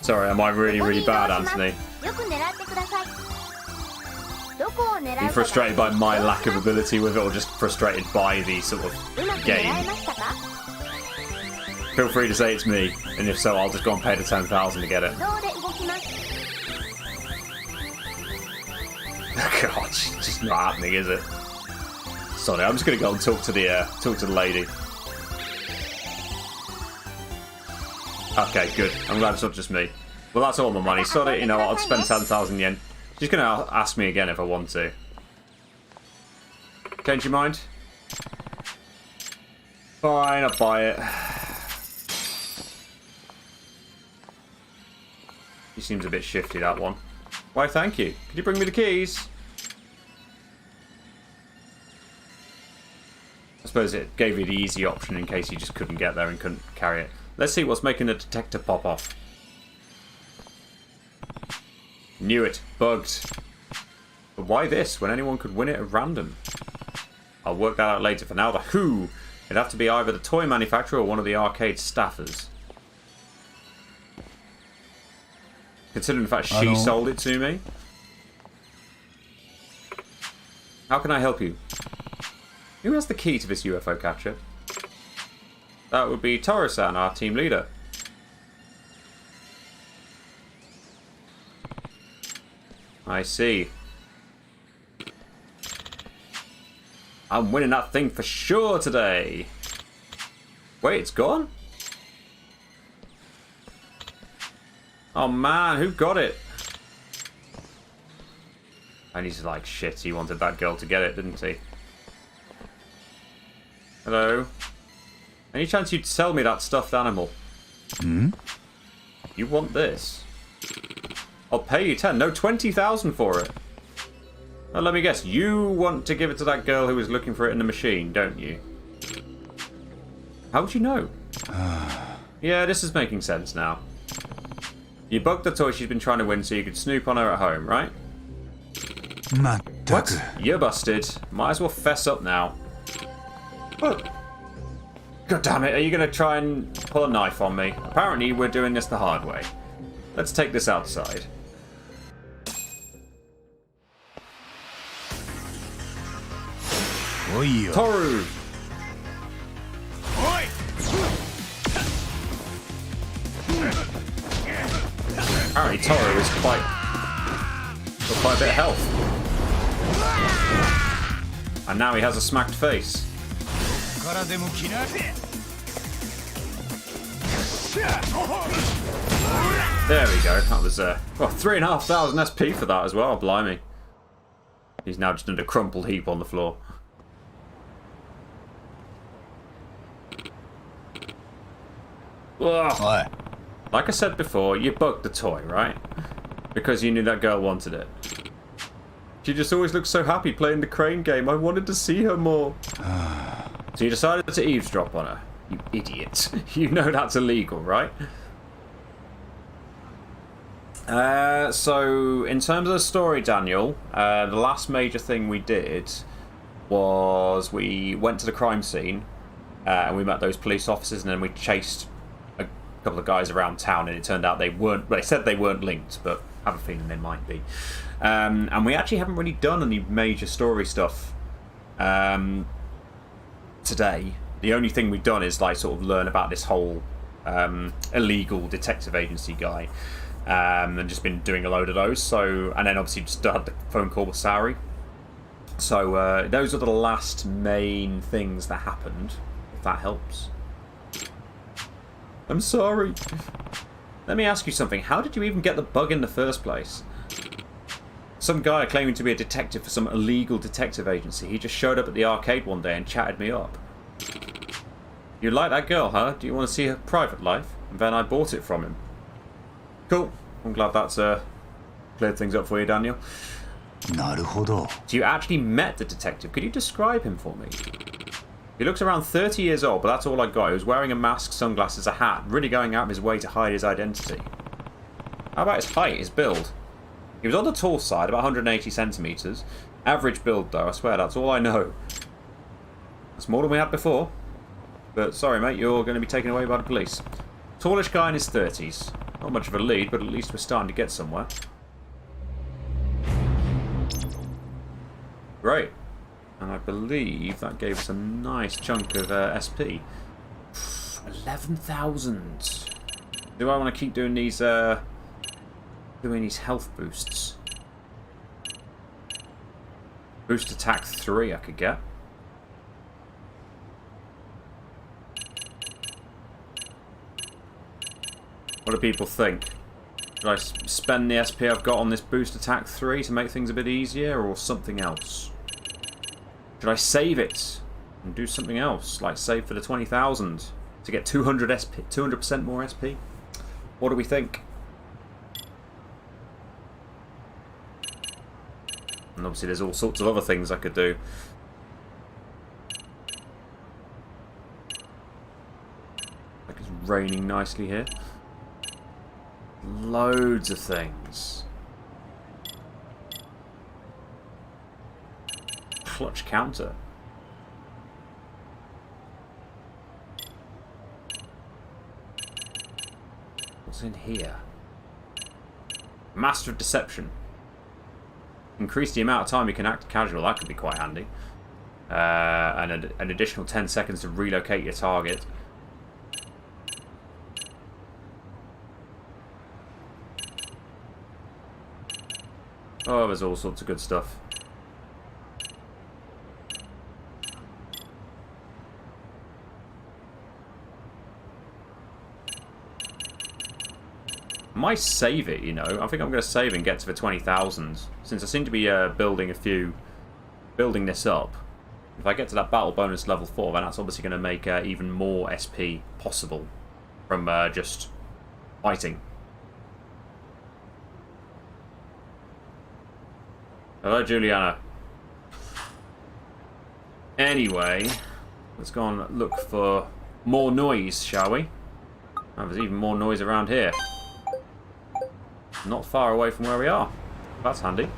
Sorry, am I really, really bad, Anthony? Are you frustrated by my lack of ability with it, or just frustrated by the sort of game? Feel free to say it's me, and if so, I'll just go and pay the 10,000 to get it. God, it's just not happening, is it? Sorry, I'm just gonna go and talk to the lady. Okay, good. I'm glad it's not just me. Well, that's all my money. Sorry, you know what? I'll spend 10,000 yen. She's gonna ask me again if I want to. Change your mind? Fine, I'll buy it. He seems a bit shifty, that one. Why, thank you. Could you bring me the keys? I suppose it gave you the easy option in case you just couldn't get there and couldn't carry it. Let's see what's making the detector pop off. Knew it. Bugged. But why this, when anyone could win it at random? I'll work that out later. For now, the who. It'd have to be either the toy manufacturer or one of the arcade staffers. Considering the fact she sold it to me. How can I help you? Who has the key to this UFO catcher? That would be Toru-san, our team leader. I see. I'm winning that thing for sure today. Wait, it's gone? Oh man, who got it? And he's like, shit, he wanted that girl to get it, didn't he? Hello? Any chance you'd sell me that stuffed animal? Hmm? You want this? I'll pay you 10, no, 20,000 for it. Well, let me guess, you want to give it to that girl who was looking for it in the machine, don't you? How'd you know? Yeah, this is making sense now. You bugged the toy she's been trying to win so you could snoop on her at home, right? What? You're busted. Might as well fess up now. What? God damn it, are you going to try and pull a knife on me? Apparently we're doing this the hard way. Let's take this outside. Toru! Apparently Toru is quite a bit of health. And now he has a smacked face. There we go. That was 3,500 SP for that as well. Blimey. He's now just in a crumpled heap on the floor. Ugh. Like I said before, you bugged the toy, right? Because you knew that girl wanted it. She just always looked so happy playing the crane game. I wanted to see her more. So you decided to eavesdrop on her. You idiot. You know that's illegal, right? So, in terms of the story, Daniel, the last major thing we did was we went to the crime scene and we met those police officers, and then we chased a couple of guys around town, and it turned out they said they weren't linked, but I have a feeling they might be. And we actually haven't really done any major story stuff today. The only thing we've done is like sort of learn about this whole illegal detective agency guy, and just been doing a load of those. So, and then obviously just had the phone call with Sari. So those are the last main things that happened. If that helps. I'm sorry. Let me ask you something. How did you even get the bug in the first place? Some guy claiming to be a detective for some illegal detective agency. He just showed up at the arcade one day and chatted me up. You like that girl, huh? Do you want to see her private life? And then I bought it from him. Cool. I'm glad that's cleared things up for you, Daniel. So you actually met the detective. Could you describe him for me? He looks around 30 years old, but that's all I got. He was wearing a mask, sunglasses, a hat, really going out of his way to hide his identity. How about his height, his build? He was on the tall side, about 180 centimetres. Average build, though. I swear, that's all I know. That's more than we had before. But sorry, mate, you're going to be taken away by the police. Tallish guy in his 30s. Not much of a lead, but at least we're starting to get somewhere. Great. And I believe that gave us a nice chunk of SP. 11,000. Do I want to keep doing these health boosts? Boost attack 3 I could get. What do people think? Should I spend the SP I've got on this boost attack 3 to make things a bit easier, or something else? Should I save it and do something else, like save for the 20,000 to get 200 SP, 200% more SP? What do we think? And obviously there's all sorts of other things I could do. Like it's raining nicely here. Loads of things. Clutch counter. What's in here? Master of Deception. Increase the amount of time you can act casual. That could be quite handy. And an additional 10 seconds to relocate your target. Oh, there's all sorts of good stuff. I might save it, you know. I think I'm going to save and get to the 20,000. Since I seem to be building this up. If I get to that battle bonus level 4, then that's obviously going to make even more SP possible from just fighting. Hello, Juliana. Anyway, let's go and look for more noise, shall we? Oh, there's even more noise around here. Not far away from where we are. That's handy.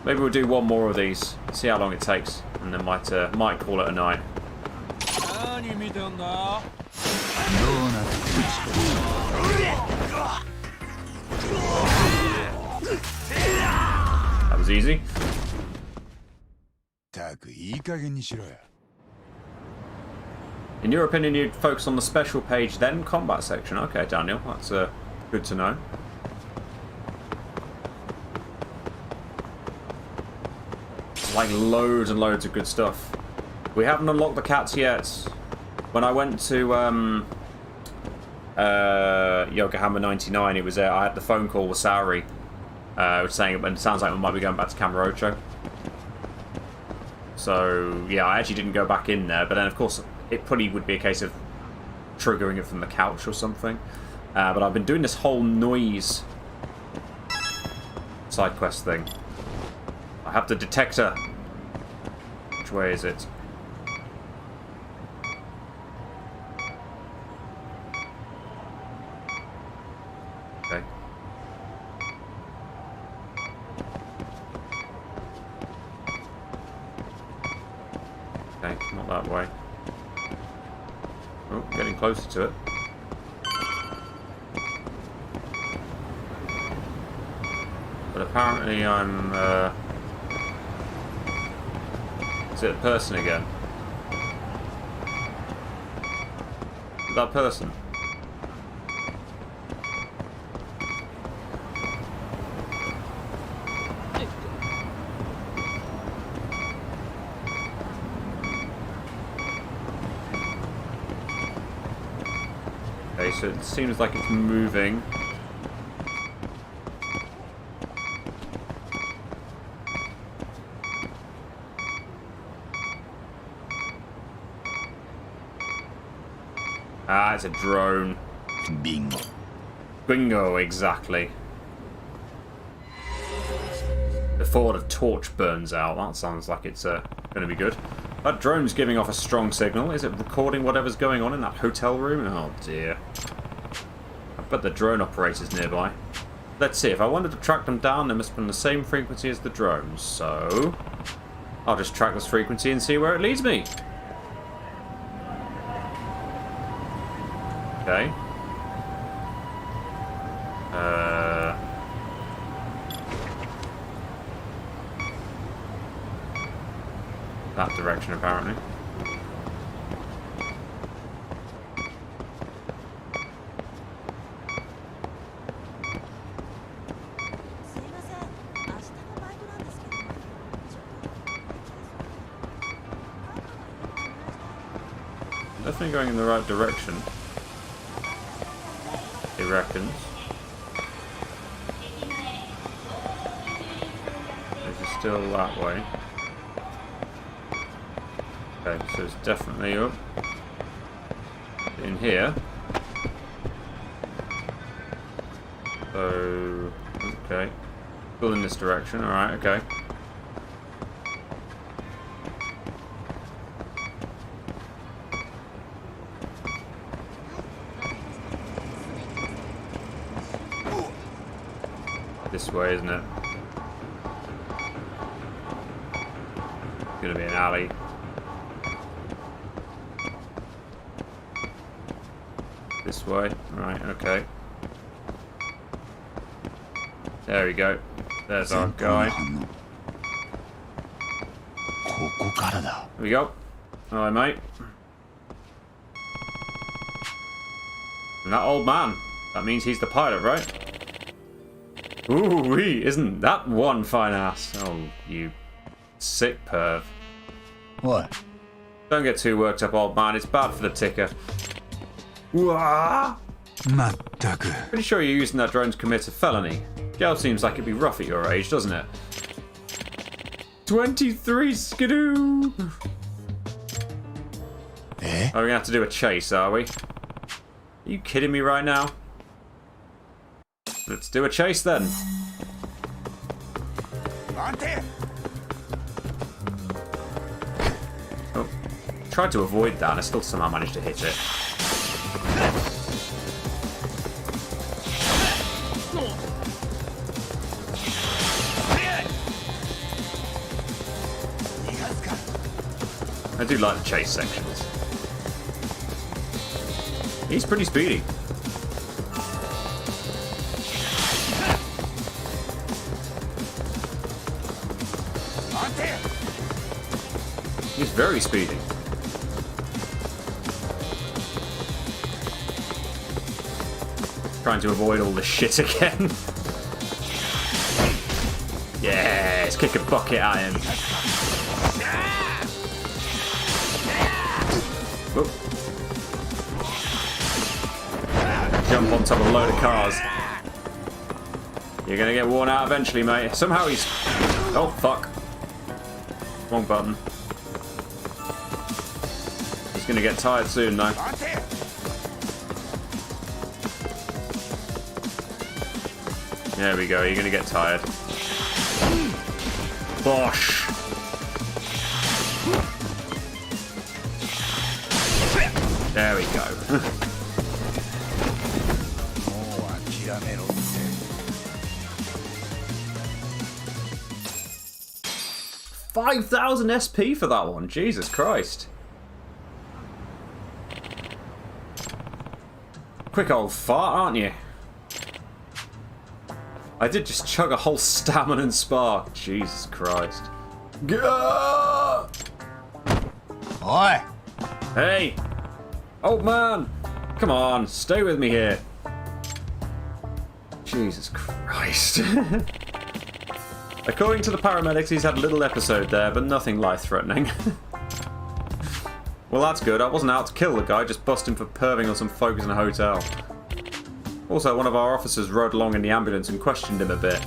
Maybe we'll do one more of these, see how long it takes, and then might call it a night. That was easy. In your opinion, you'd focus on the special page, then combat section. Okay, Daniel, that's good to know. Like loads and loads of good stuff. We haven't unlocked the cats yet. When I went to Yokohama 99, it was I had the phone call with Saori, saying it sounds like we might be going back to Kamurocho. So yeah, I actually didn't go back in there, but then of course it probably would be a case of triggering it from the couch or something. But I've been doing this whole noise side quest thing. I have the detector. Which way is it? Okay. Okay, not that way. Oh, getting closer to it. But apparently I'm, is it a person again? That person? Okay, so it seems like it's moving. Ah, it's a drone. Bingo. Bingo, exactly. Before the torch burns out. That sounds like it's going to be good. That drone's giving off a strong signal. Is it recording whatever's going on in that hotel room? Oh dear. I bet the drone operator's nearby. let's see. If I wanted to track them down, they must be on the same frequency as the drones. So I'll just track this frequency and see where it leads me. Okay. That direction, apparently. Definitely going in the right direction. He reckons. This is still that way. Okay, so it's definitely up in here. So, okay. Still in this direction, alright, okay. This way, isn't it? It's gonna be an alley. This way, right, okay. There we go. There's our guy. Here we go. Alright, mate. And that old man. That means he's the pilot, right? Ooh-wee, isn't that one fine ass? Oh, you sick perv. What? Don't get too worked up, old man. It's bad for the ticker. Wah! Pretty sure you're using that drone to commit a felony. Girl seems like it'd be rough at your age, doesn't it? 23 skidoo! Eh? Are we gonna have to do a chase, are we? Are you kidding me right now? Let's do a chase then. Oh, tried to avoid that and I still somehow managed to hit it. I do like the chase sections. He's pretty speedy. He's very speedy. Trying to avoid all the shit again. Yeah, let's kick a bucket at him. Whoop. Jump on top of a load of cars. You're gonna get worn out eventually, mate. Somehow he's... Oh, fuck. Wrong button. He's gonna get tired soon, though. There we go, you're gonna get tired. Bosh! There we go. 5,000 SP for that one. Jesus Christ. Quick old fart, aren't you? I did just chug a whole stamina and spark. Jesus Christ. Gah! Oi! Hey! Old man! Come on, stay with me here. Jesus Christ. According to the paramedics, he's had a little episode there, but nothing life-threatening. Well, that's good. I wasn't out to kill the guy, just bust him for perving on some folks in a hotel. Also, one of our officers rode along in the ambulance and questioned him a bit.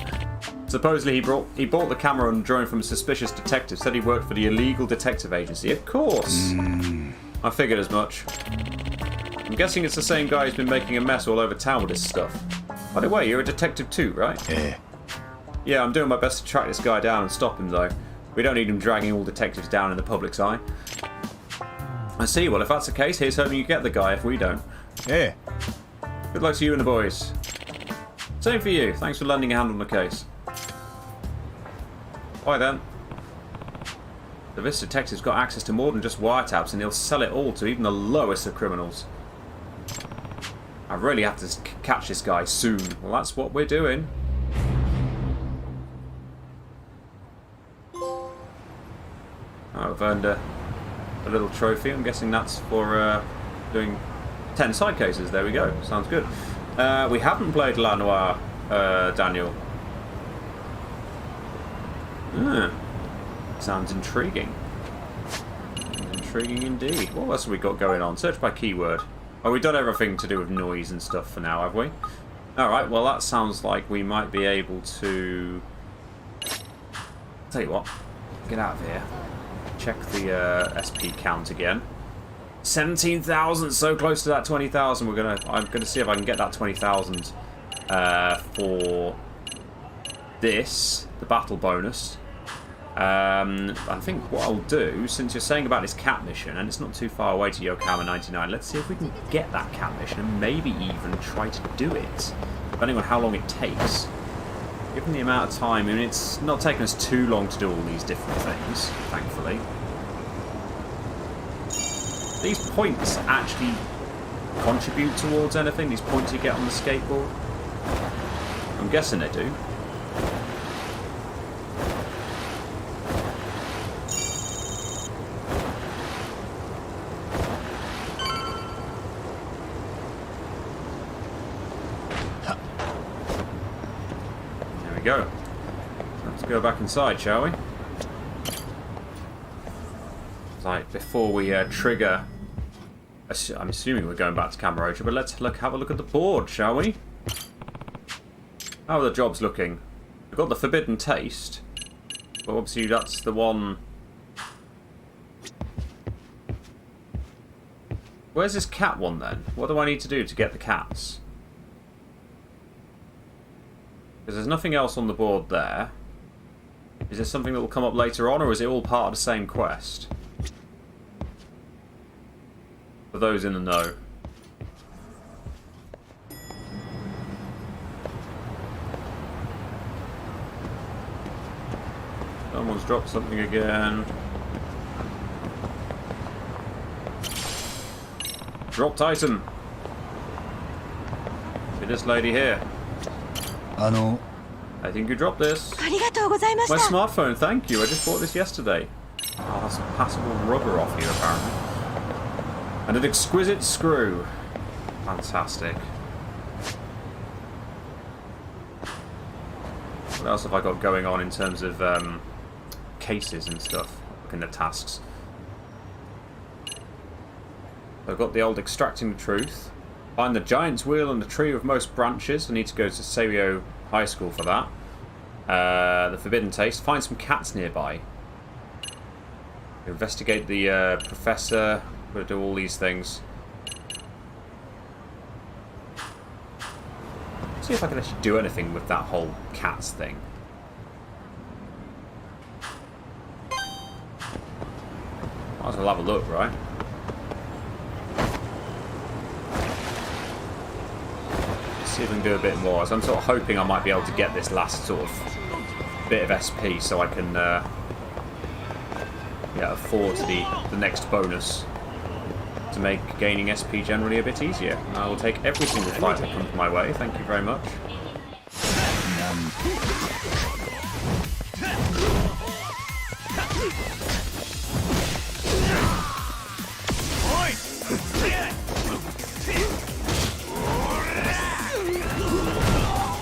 Supposedly he bought the camera and drone from a suspicious detective, said he worked for the illegal detective agency. Of course! I figured as much. I'm guessing it's the same guy who's been making a mess all over town with his stuff. By the way, you're a detective too, right? Yeah. Yeah, I'm doing my best to track this guy down and stop him, though. We don't need him dragging all detectives down in the public's eye. I see. Well, if that's the case, here's hoping you get the guy if we don't. Yeah. Good luck to you and the boys. Same for you. Thanks for lending a hand on the case. Bye then. The Vista detective's got access to more than just wiretaps, and he'll sell it all to even the lowest of criminals. I really have to catch this guy soon. Well, that's what we're doing. Oh, I've earned a little trophy. I'm guessing that's for doing 10 side cases. There we go. Sounds good. We haven't played La Noire, Daniel. Sounds intriguing. Intriguing indeed. What else have we got going on? Search by keyword. Oh, we've done everything to do with noise and stuff for now, have we? Alright, well that sounds like we might be able to... Tell you what, get out of here. Check the SP count again. 17,000, so close to that 20,000. I'm gonna see if I can get that 20,000 for this, the battle bonus. I think what I'll do, since you're saying about this cat mission, and it's not too far away to Yokohama 99, let's see if we can get that cat mission and maybe even try to do it, depending on how long it takes. Given the amount of time, I mean, it's not taken us too long to do all these different things, thankfully. These points actually contribute towards anything, these points you get on the skateboard? I'm guessing they do. There we go. Let's go back inside, shall we? Like, before we trigger... I'm assuming we're going back to Camarocha, but let's have a look at the board, shall we? How are the jobs looking? We've got the Forbidden Taste, but obviously that's the one... Where's this cat one then? What do I need to do to get the cats? Because there's nothing else on the board there. Is there something that will come up later on, or is it all part of the same quest? For those in the know. Someone's dropped something again. Dropped item. See this lady here. I think you dropped this. My smartphone, thank you. I just bought this yesterday. Oh, that's a passable rubber off here, apparently. And an exquisite screw. Fantastic. What else have I got going on in terms of cases and stuff? Looking at tasks. I've got the old extracting the truth. Find the giant's wheel and the tree with most branches. I need to go to Serio High School for that. The Forbidden Taste. Find some cats nearby. Investigate the professor. I'm going to do all these things. See if I can actually do anything with that whole cats thing. Might as well have a look, right? Let's see if we can do a bit more. So I'm sort of hoping I might be able to get this last sort of bit of SP so I can afford the next bonus. To make gaining SP generally a bit easier. I will take every single fight that comes my way. Thank you very much.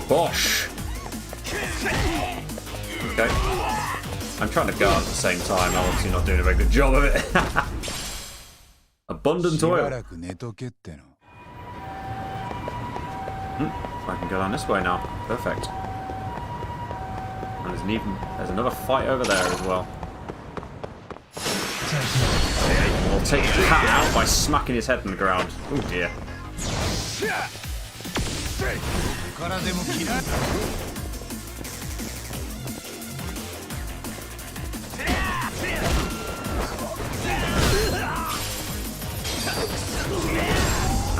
Bosh! Okay. I'm trying to guard at the same time. I'm obviously not doing a very good job of it. Abundant oil. I can go down this way now. Perfect. And there's another fight over there as well. We'll take the cat out by smacking his head in the ground. Oh dear.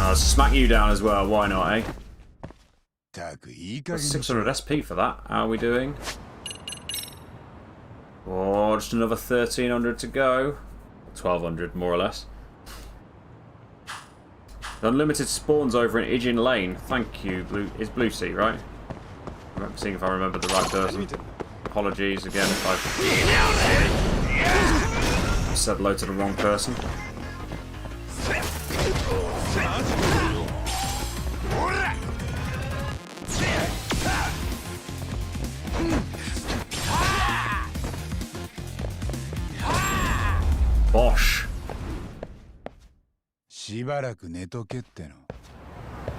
I'll smack you down as well, why not, eh? That's 600 SP for that. How are we doing? Oh, just another 1300 to go. 1200 more or less. The unlimited spawns over in Ijin Lane. Thank you, Blue. It's Blue Sea, right? I'm seeing if I remember the right person. Apologies again if I've said hello to the wrong person. Bosh.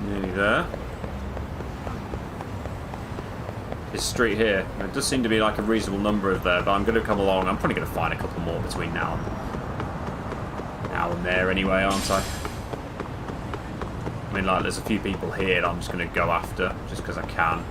Nearly there. This street here, it does seem to be like a reasonable number of there, but I'm going to come along. I'm probably going to find a couple more between now and there anyway, aren't I? I mean, like, there's a few people here that I'm just going to go after, just because I can.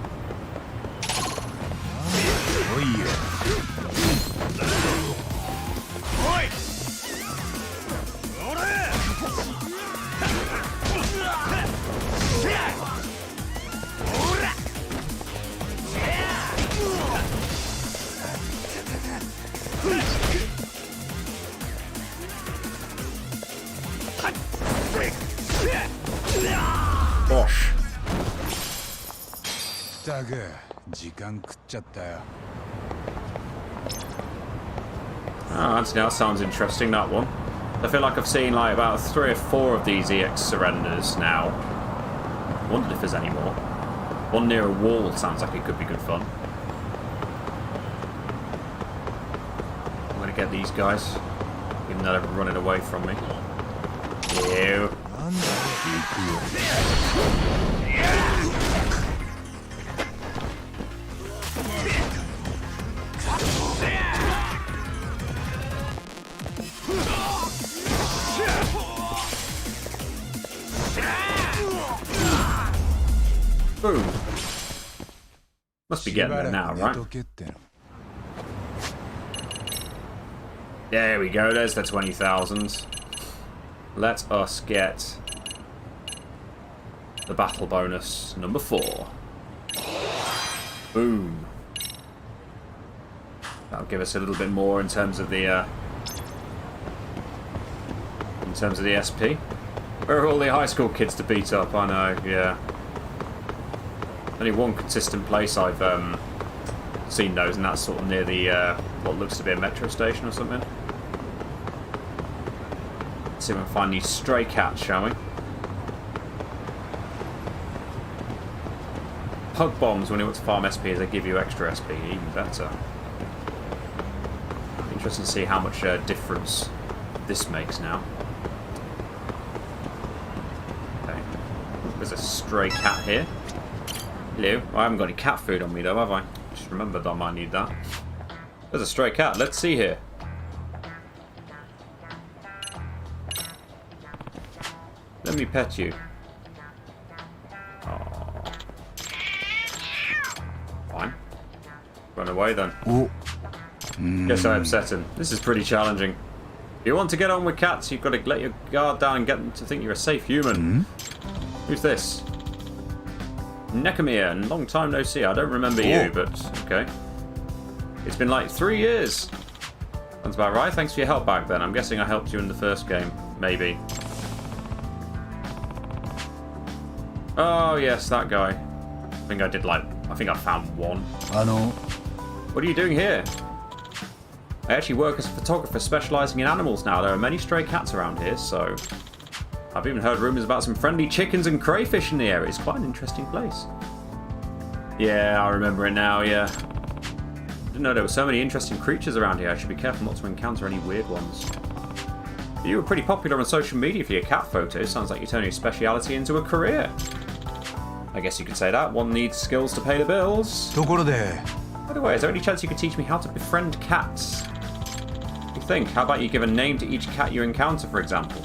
Bosh. Oh, Anthony, that sounds interesting, that one. I feel like I've seen like about 3 or 4 of these EX surrenders now. I wondered if there's any more. One near a wall sounds like it could be good fun. I'm gonna get these guys, even though they're running away from me. Ew. Boom. Must be getting there now, right? There we go, there's the 20,000. Let us get the battle bonus number 4. Boom. That'll give us a little bit more in terms of the SP. Where are all the high school kids to beat up? I know, yeah. Only one consistent place I've seen those, and that's sort of near the what looks to be a metro station or something. Let's see if we can find these stray cats, shall we? Pug bombs, when you want to farm SP, they give you extra SP, even better. Interesting to see how much difference this makes now. Okay, there's a stray cat here. Hello. I haven't got any cat food on me though, have I? Just remembered I might need that. There's a stray cat. Let's see here. Let me pet you. Aww. Fine. Run away then. Guess I upset him. This is pretty challenging. If you want to get on with cats, you've got to let your guard down and get them to think you're a safe human. Who's this? Nekamia, long time no see. I don't remember you, but okay. It's been like 3 years. Sounds about right. Thanks for your help back then. I'm guessing I helped you in the first game. Maybe. Oh, yes, that guy. I think I did I found one. What are you doing here? I actually work as a photographer specialising in animals now. There are many stray cats around here, so... I've even heard rumours about some friendly chickens and crayfish in the area. It's quite an interesting place. Yeah, I remember it now, yeah. Didn't know there were so many interesting creatures around here. I should be careful not to encounter any weird ones. You were pretty popular on social media for your cat photos. Sounds like you turned your speciality into a career. I guess you could say that. One needs skills to pay the bills. By the way, is there any chance you could teach me how to befriend cats? What do you think? How about you give a name to each cat you encounter, for example?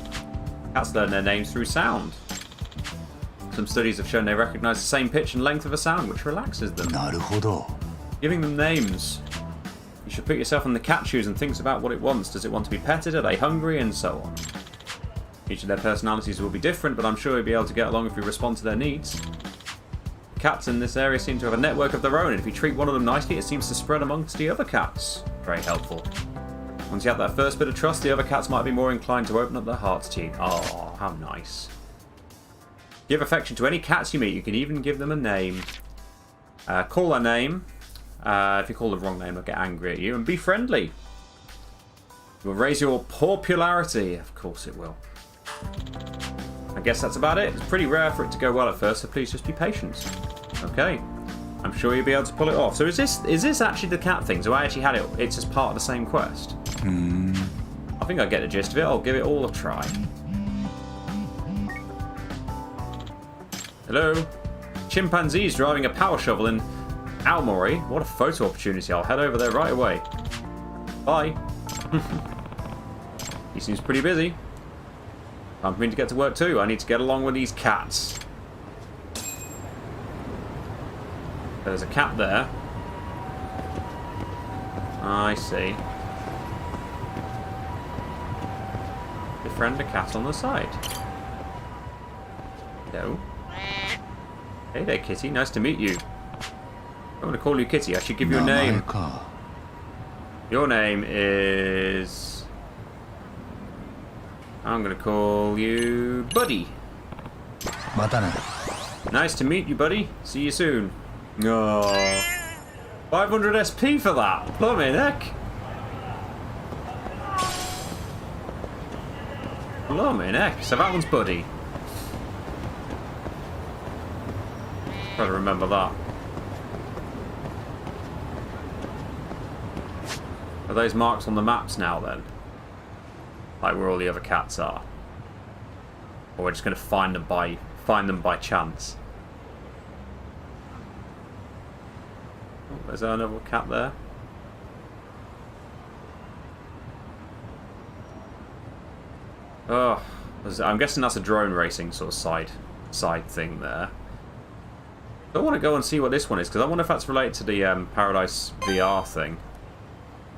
Cats learn their names through sound. Some studies have shown they recognise the same pitch and length of a sound, which relaxes them. Giving them names. You should put yourself in the cat shoes and think about what it wants. Does it want to be petted? Are they hungry? And so on. Each of their personalities will be different, but I'm sure you'll be able to get along if you respond to their needs. cats in this area seem to have a network of their own, and if you treat one of them nicely, it seems to spread amongst the other cats. Very helpful. Once you have that first bit of trust, the other cats might be more inclined to open up their hearts to you. Oh, how nice. Give affection to any cats you meet. You can even give them a name. Call their name. If you call the wrong name, they'll get angry at you. And be friendly. It will raise your popularity. Of course it will. I guess that's about it. It's pretty rare for it to go well at first, so please just be patient. Okay. I'm sure you'll be able to pull it off. So is this actually the cat thing? So I actually had it. It's just part of the same quest. I think I get the gist of it. I'll give it all a try. Hello. Chimpanzees driving a power shovel in Aomori. What a photo opportunity. I'll head over there right away. Bye. He seems pretty busy. Time for me to get to work too. I need to get along with these cats. There's a cat there. I see. Befriend a cat on the side. Hello. Hey there, Kitty. Nice to meet you. I'm going to call you Kitty. I should give you a name. Your name is... I'm going to call you Buddy. Nice to meet you, Buddy. See you soon. Oh, 500 SP for that. Blimey heck. Blimey heck. So that one's Buddy. Gotta remember that. Are those marks on the maps now then? Like where all the other cats are? Or we're just gonna find them by chance? Oh, there's another cat there. Oh, I'm guessing that's a drone racing sort of side thing there. I want to go and see what this one is, because I wonder if that's related to the Paradise VR thing.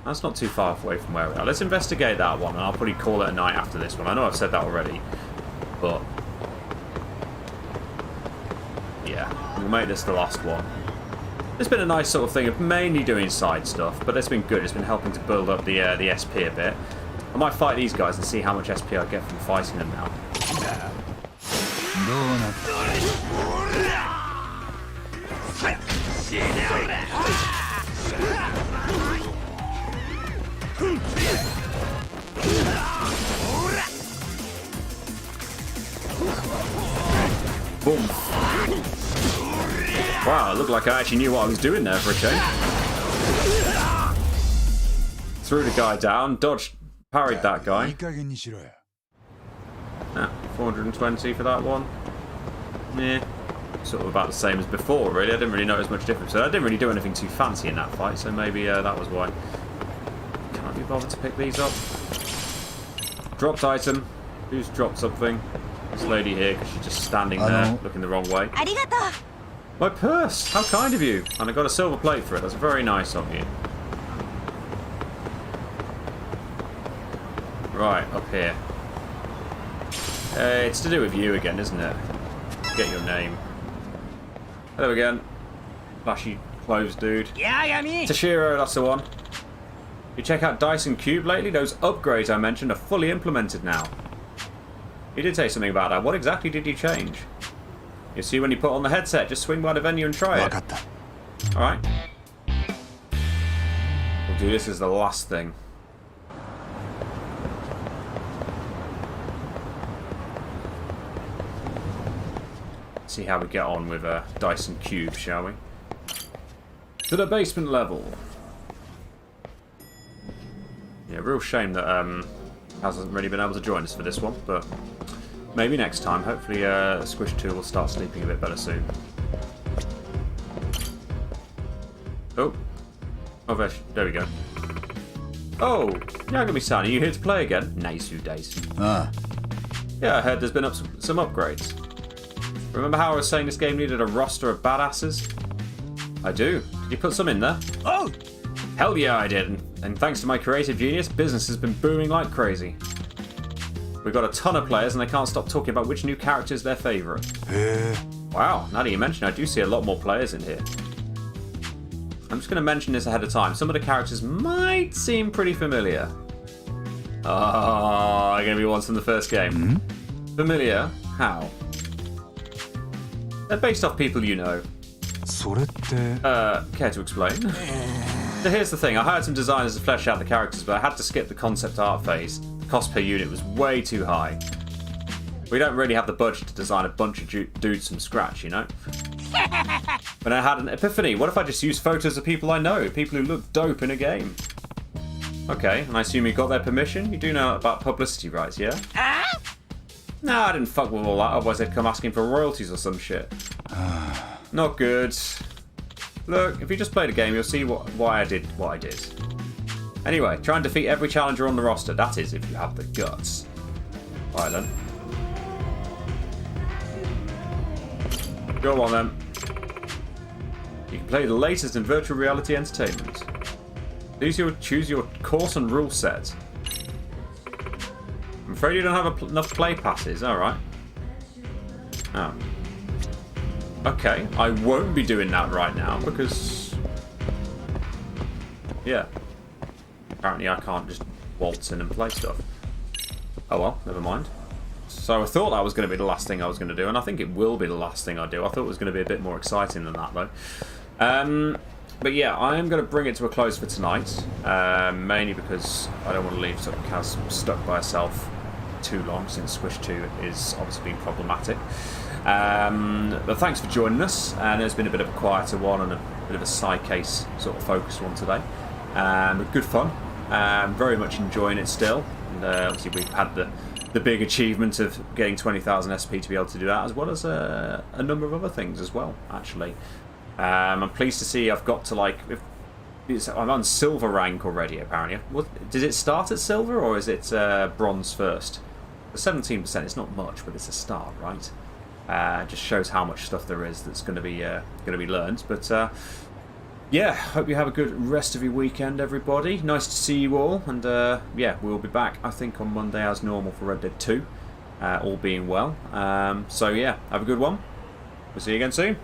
That's not too far away from where we are. Let's investigate that one, and I'll probably call it a night after this one. I know I've said that already, but yeah, we'll make this the last one. It's been a nice sort of thing of mainly doing side stuff, but it's been good. It's been helping to build up the SP a bit. I might fight these guys and see how much SP I get from fighting them now. Boom. Wow, it looked like I actually knew what I was doing there for a change. Threw the guy down, dodged, parried that guy. 420 for that one. Yeah, sort of about the same as before, really. I didn't really notice much difference. So I didn't really do anything too fancy in that fight, so maybe that was why. Can't be bothered to pick these up. Dropped item. Who's dropped something? This lady here, because she's just standing there, looking the wrong way. My purse! How kind of you! And I got a silver plate for it. That's very nice of you. Right, up here. It's to do with you again, isn't it? Get your name. Hello again. Flashy clothes dude. Toshiro, that's the one. You check out Dyson Cube lately? Those upgrades I mentioned are fully implemented now. You did say something about that. What exactly did you change? You see when you put on the headset, just swing by the venue and try it. Alright. We'll do this as the last thing. See how we get on with a Dyson Cube, shall we? To the basement level. Yeah, real shame that hasn't really been able to join us for this one, but maybe next time. Hopefully Squish 2 will start sleeping a bit better soon. Oh, there we go. Oh, Yagami-san, are you here to play again? Nice few days. Yeah, I heard there's been some upgrades. Remember how I was saying this game needed a roster of badasses? I do. Did you put some in there? Oh! Hell yeah, I did. And thanks to my creative genius, business has been booming like crazy. We've got a ton of players and they can't stop talking about which new character is their favourite. Wow, now that you mention it, I do see a lot more players in here. I'm just going to mention this ahead of time. Some of the characters might seem pretty familiar. Oh, going to be ones from the first game. Mm-hmm. Familiar? How? They're based off people you know. それって Care to explain? So here's the thing. I hired some designers to flesh out the characters, but I had to skip the concept art phase. The cost per unit was way too high. We don't really have the budget to design a bunch of dudes from scratch, you know? But I had an epiphany. What if I just use photos of people I know? People who look dope in a game. Okay, and I assume you got their permission? You do know about publicity rights, yeah? No, I didn't fuck with all that, otherwise they'd come asking for royalties or some shit. Not good. Look, if you just play the game, you'll see why I did what I did. Anyway, try and defeat every challenger on the roster. That is, if you have the guts. Alright then. Go on then. You can play the latest in virtual reality entertainment. Choose your course and rule set. I'm afraid you don't have enough play passes. Alright. Oh. Okay, I won't be doing that right now because... yeah. Apparently I can't just waltz in and play stuff. Oh well, never mind. So I thought that was going to be the last thing I was going to do, and I think it will be the last thing I do. I thought it was going to be a bit more exciting than that, though. But yeah, I am going to bring it to a close for tonight, mainly because I don't want to leave Kaz stuck by herself too long, since Squish 2 is obviously been problematic. But thanks for joining us, and there's been a bit of a quieter one and a bit of a side case sort of focused one today. But good fun. Very much enjoying it still, and obviously we've had the big achievement of getting 20,000 SP to be able to do that, as well as a number of other things as well, actually. I'm pleased to see I've got to, like, I'm on silver rank already, apparently. Did it start at silver, or is it bronze first? The 17% is not much, but it's a start, right? Just shows how much stuff there is that's going to be learned. But yeah, hope you have a good rest of your weekend, everybody. Nice to see you all, and yeah, we'll be back, I think, on Monday as normal for Red Dead 2, all being well. So yeah, have a good one. We'll see you again soon.